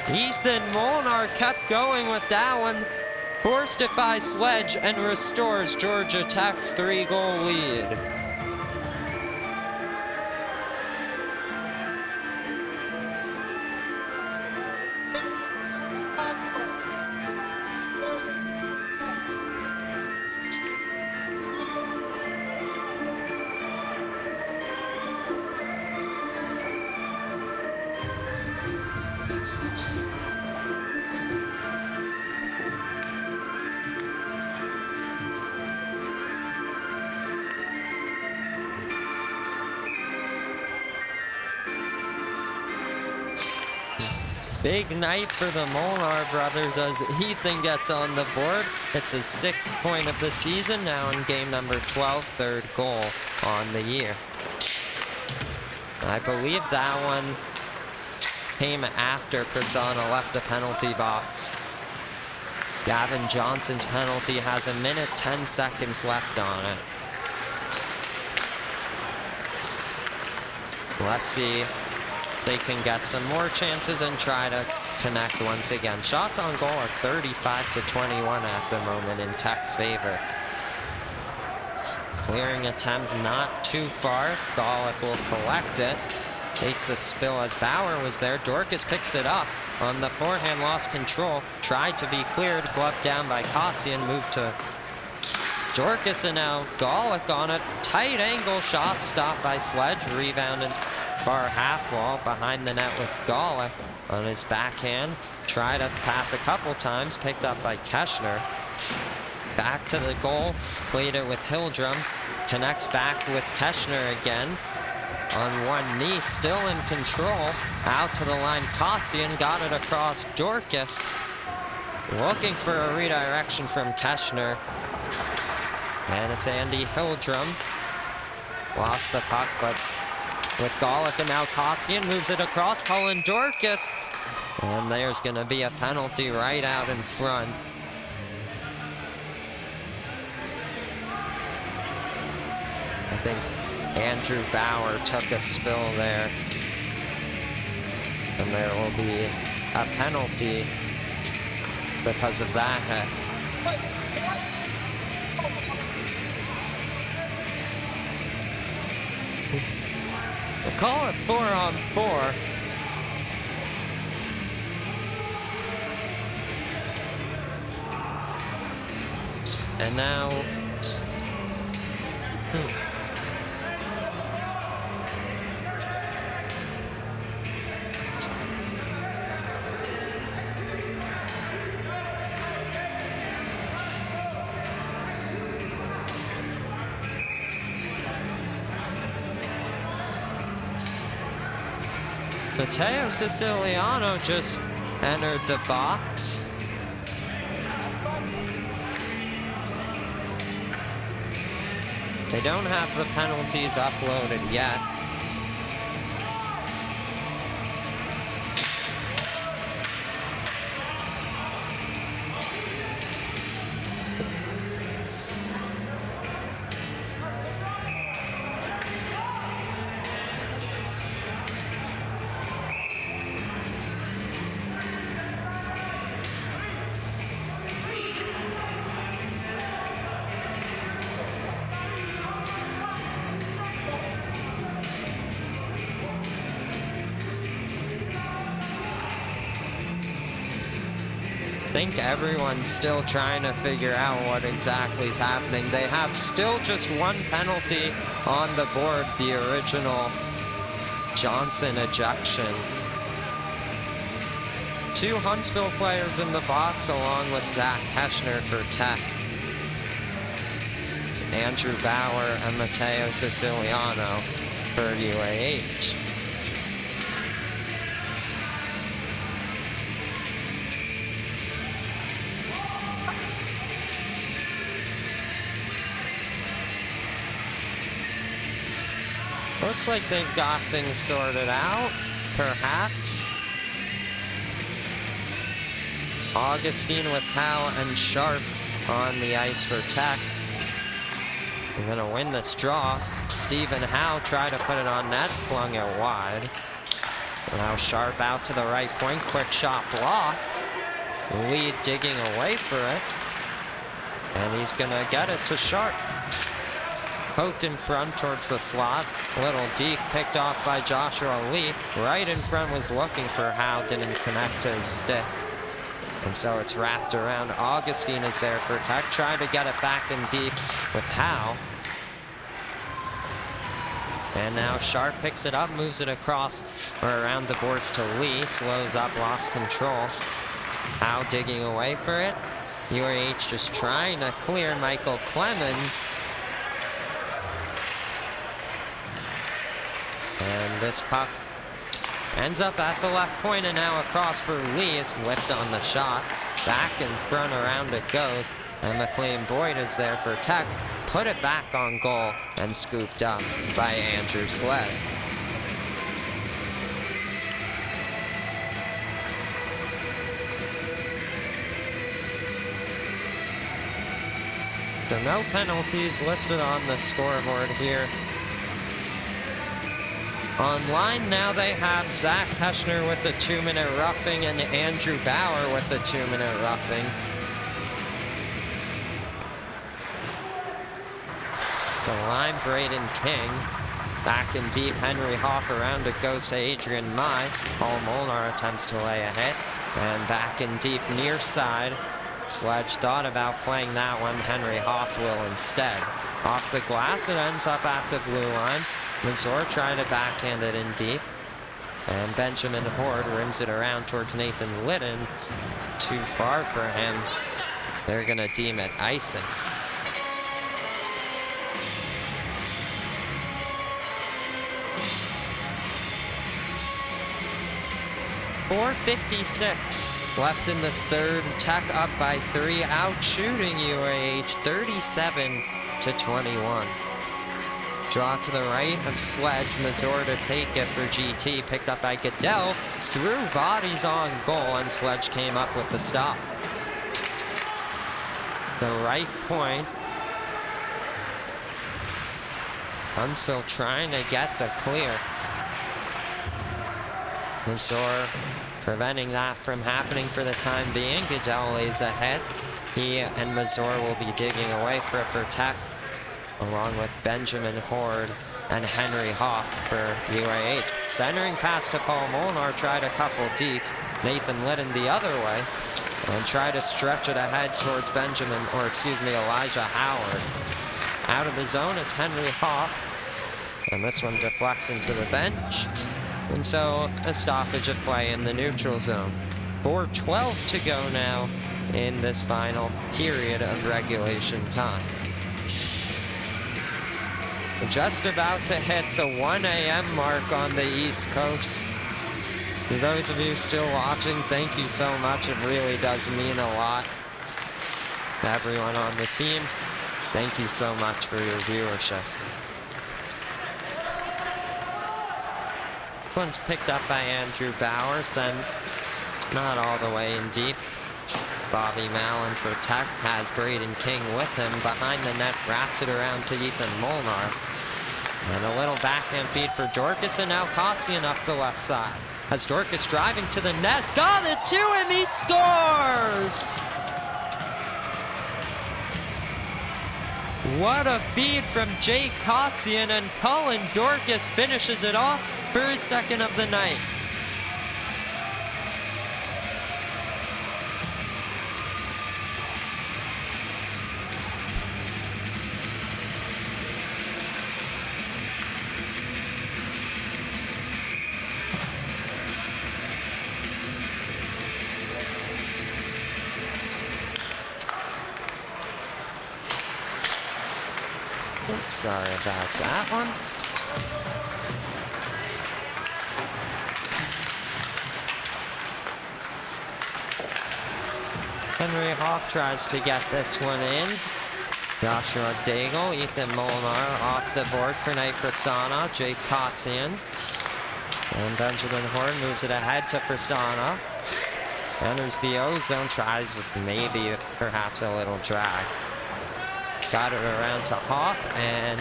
Ethan Molnar kept going with that one. Forced it by Sledge and restores Georgia Tech's 3-goal lead. Big night for the Molnar brothers as Ethan gets on the board. It's his 6th point of the season, now in game number 12, 3rd goal on the year. I believe that one came after Prasanna left the penalty box. Gavin Johnson's penalty has 1:10 seconds left on it. Let's see if they can get some more chances and try to connect once again. Shots on goal are 35-21 at the moment in Tech's favor. Clearing attempt not too far. Golick will collect it. Takes a spill as Bauer was there. Dorcas picks it up on the forehand, lost control. Tried to be cleared, gloved down by Kotzian, moved to Dorcas, and now Golick on a tight angle shot, stopped by Sledge, rebounded far half wall behind the net with Golick on his backhand. Tried to pass a couple times, picked up by Keschner. Back to the goal, played it with Hildrum, connects back with Keschner again. On one knee, still in control, out to the line, Kotzian got it across Dorcas. Looking for a redirection from Keschner. And it's Andy Hildrum. Lost the puck, but with Golick and now Kotzian moves it across, Cullen Dorcas. And there's gonna be a penalty right out in front. I think Andrew Bauer took a spill there. And there will be a penalty because of that hit. We'll call it 4-on-4. And now... Matteo Siciliano just entered the box. They don't have the penalties uploaded yet. think everyone's still trying to figure out what exactly is happening. They have still just one penalty on the board, the original Johnson ejection. 2 Huntsville players in the box along with Zach Teschner for Tech. It's Andrew Bauer and Matteo Siciliano for UAH. Looks like they've got things sorted out, perhaps. Augustine with Howe and Sharp on the ice for Tech. They're gonna win this draw. Stephen Howe tried to put it on net, flung it wide. Now Sharp out to the right point, quick shot blocked. Lee digging away for it. And he's gonna get it to Sharp. Poked in front towards the slot. Little deep, picked off by Joshua Lee. Right in front was looking for Howe, didn't connect to his stick. And so it's wrapped around. Augustine is there for Tech, trying to get it back in deep with Howe. And now Sharp picks it up, moves it across or around the boards to Lee. Slows up, lost control. Howe digging away for it. UAH just trying to clear Michael Clemens. And this puck ends up at the left point and now across for Lee. It's whiffed on the shot. Back in front, around it goes. And McLean Boyd is there for Tech. Put it back on goal and scooped up by Andrew Sled. So no penalties listed on the scoreboard here. Online now they have Zach Teschner with the 2-minute roughing and Andrew Bauer with the 2-minute roughing. The line, Braden King. Back in deep, Henry Hoff around it goes to Adrian Mai. Paul Molnar attempts to lay a hit. And back in deep, near side. Sledge thought about playing that one. Henry Hoff will instead. Off the glass, it ends up at the blue line. Mansour trying to backhand it in deep. And Benjamin Horde rims it around towards Nathan Litton. Too far for him. They're going to deem it icing. .456 left in this third. Tech up by 3, out shooting UAH 37-21. Draw to the right of Sledge. Mazur to take it for GT. Picked up by Goodell. Threw bodies on goal, and Sledge came up with the stop. The right point. Huntsville trying to get the clear. Mazur preventing that from happening for the time being. Goodell lays ahead. He and Mazur will be digging away for it for Tech, along with Benjamin Horde and Henry Hoff for UAH. Centering pass to Paul Molnar, tried a couple deeks. Nathan Litton the other way, and try to stretch it ahead towards Elijah Howard. Out of the zone, it's Henry Hoff, and this one deflects into the bench. And so a stoppage of play in the neutral zone. 4:12 to go now in this final period of regulation time. Just about to hit the 1 a.m. mark on the East Coast. For those of you still watching, thank you so much. It really does mean a lot. Everyone on the team, thank you so much for your viewership. One's picked up by Andrew Bauer, sent not all the way in deep. Bobby Mallon for Tech has Braden King with him. Behind the net, wraps it around to Ethan Molnar. And a little backhand feed for Dorcas, and now Kotzian up the left side. As Dorcas driving to the net, got it to him, he scores! What a feed from Jake Kotzian, and Cullen Dorcas finishes it off for his second of the night. Oops, sorry about that one. Henry Hoff tries to get this one in. Joshua Daigle, Ethan Molinar off the board for Knight Prasanna. Jake Kotzian. And Benjamin Horn moves it ahead to Prasanna. Enters the O-zone, tries with maybe perhaps a little drag. Got it around to Hoff, and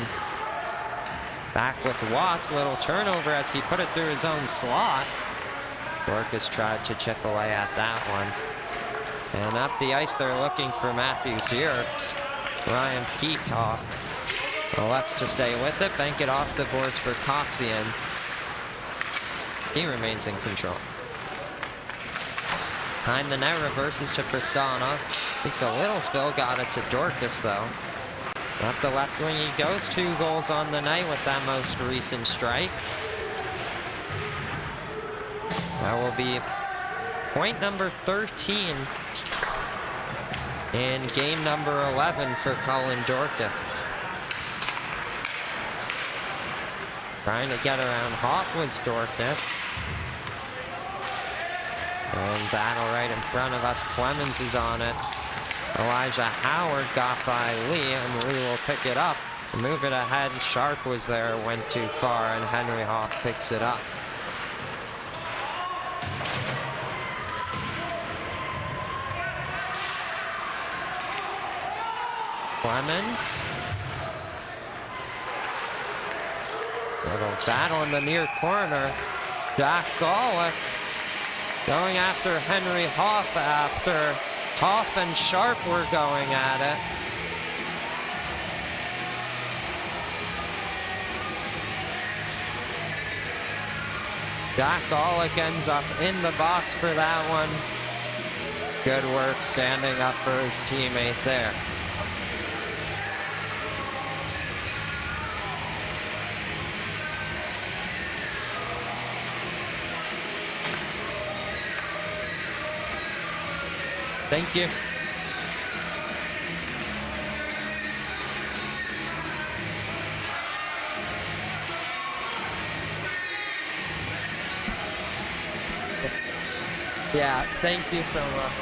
back with Watts. Little turnover as he put it through his own slot. Dorcas tried to chip away at that one. And up the ice, they're looking for Matthew Dirks. Ryan Peacock elects to stay with it, bank it off the boards for Kotzian. He remains in control. Behind the net, reverses to Prasanna. Takes a little spill, got it to Dorcas though. Up the left wing he goes, 2 goals on the night with that most recent strike. That will be point number 13 in game number 11 for Colin Dorcas. Trying to get around Hoff was Dorcas. And battle right in front of us. Clemens is on it. Elijah Howard got by Lee, and Lee will pick it up. Move it ahead. Sharp was there, went too far, and Henry Hoff picks it up. Clemens. Little battle in the near corner. Jack Golick going after Henry Hoff after Hoff and Sharp were going at it. Jack Golick ends up in the box for that one. Good work standing up for his teammate there. Thank you. Yeah, thank you so much.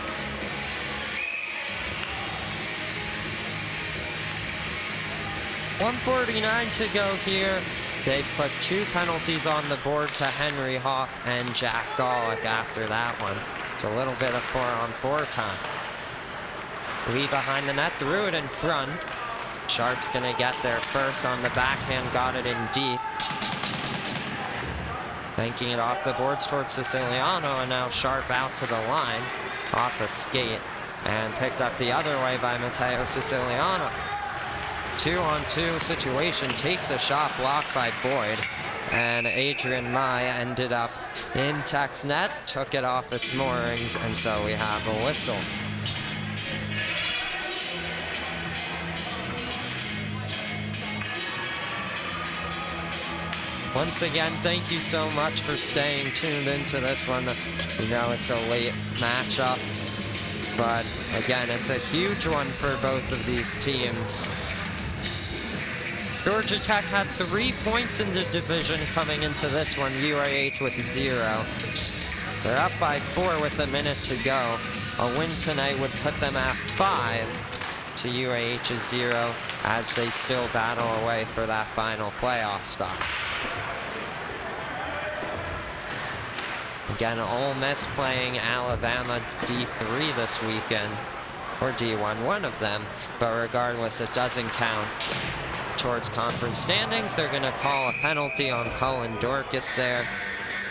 .149 to go here. They put 2 penalties on the board to Henry Hoff and Jack Golick after that one. It's a little bit of 4-on-4 time. Lee behind the net, threw it in front. Sharp's gonna get there first on the backhand, got it in deep. Banking it off the boards towards Siciliano, and now Sharp out to the line, off a skate, and picked up the other way by Matteo Siciliano. 2-on-2 situation, takes a shot blocked by Boyd, and Adrian Mai ended up in Tech's net, took it off its moorings, and so we have a whistle. Once again, thank you so much for staying tuned into this one. You know it's a late matchup, but again, it's a huge one for both of these teams. Georgia Tech had 3 points in the division coming into this one, UAH with 0. They're up by 4 with a minute to go. A win tonight would put them at 5 to UAH's 0 as they still battle away for that final playoff spot. Again, Ole Miss playing Alabama D3 this weekend, or D1, one of them, but regardless, it doesn't count towards conference standings. They're going to call a penalty on Colin Dorcas there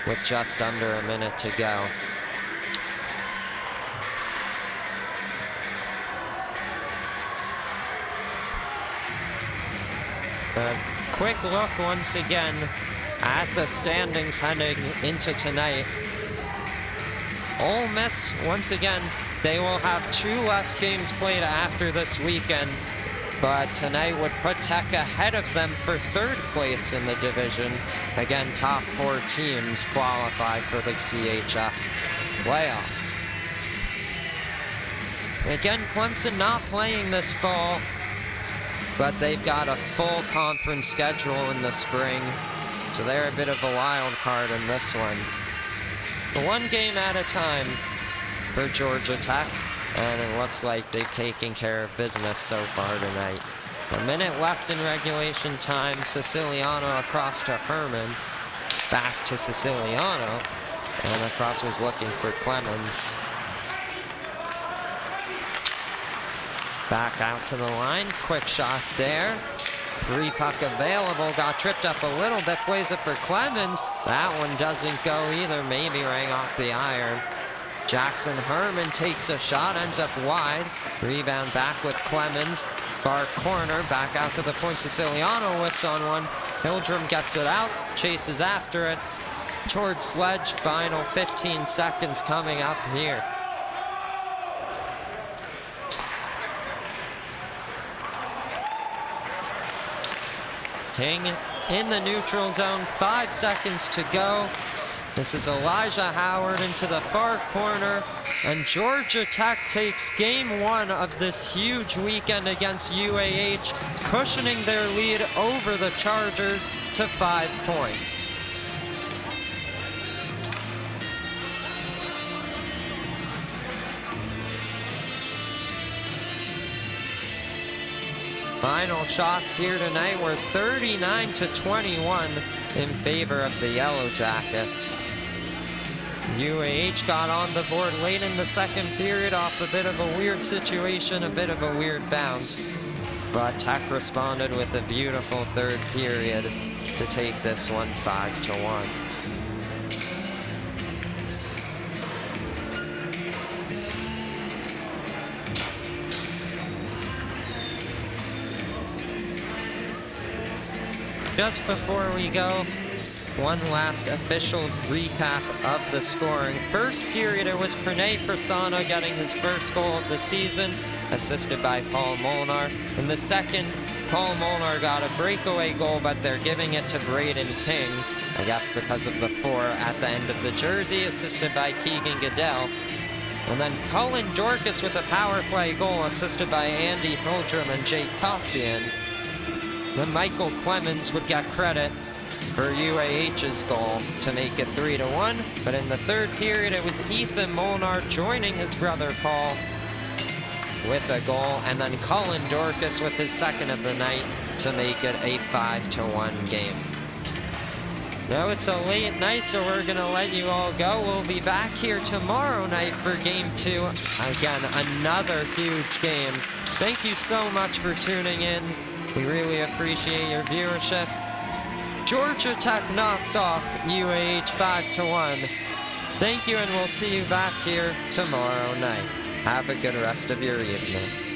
with just under a minute to go. A quick look once again at the standings heading into tonight. Ole Miss, once again, they will have 2 less games played after this weekend, but tonight would put Tech ahead of them for 3rd place in the division. Again, top 4 teams qualify for the CHS playoffs. Again, Clemson not playing this fall. but they've got a full conference schedule in the spring, so they're a bit of a wild card in this one. One game at a time for Georgia Tech, and it looks like they've taken care of business so far tonight. A minute left in regulation time. Siciliano across to Herman. Back to Siciliano. And across was looking for Clemens. Back out to the line. Quick shot there. Free puck available. Got tripped up a little bit. Plays it for Clemens. That one doesn't go either. Maybe rang off the iron. Jackson Herman takes a shot. Ends up wide. Rebound back with Clemens. Far corner, back out to the point. Siciliano whips on one. Hildrum gets it out, chases after it. Towards Sledge, final 15 seconds coming up here. King in the neutral zone, 5 seconds to go. This is Elijah Howard into the far corner, and Georgia Tech takes game 1 of this huge weekend against UAH, cushioning their lead over the Chargers to 5 points. Final shots here tonight were 39-21 in favor of the Yellow Jackets. UAH got on the board late in the second period off a bit of a weird situation, a bit of a weird bounce. But Tech responded with a beautiful third period to take this one 5-1. Just before we go, one last official recap of the scoring. First period, it was Pranay Prasanna getting his first goal of the season, assisted by Paul Molnar. In the second, Paul Molnar got a breakaway goal, but they're giving it to Braden King, I guess because of the 4 at the end of the jersey, assisted by Keegan Goodell. And then Cullen Dorcas with a power play goal, assisted by Andy Hildrum and Jake Kotzian. Then Michael Clemens would get credit for UAH's goal to make it 3-1. But in the third period, it was Ethan Molnar joining his brother Paul with a goal, and then Cullen Dorcas with his second of the night to make it a 5-1 game. Now it's a late night, so we're gonna let you all go. We'll be back here tomorrow night for game 2. Again, another huge game. Thank you so much for tuning in. We really appreciate your viewership. Georgia Tech knocks off UAH 5-1. Thank you, and we'll see you back here tomorrow night. Have a good rest of your evening.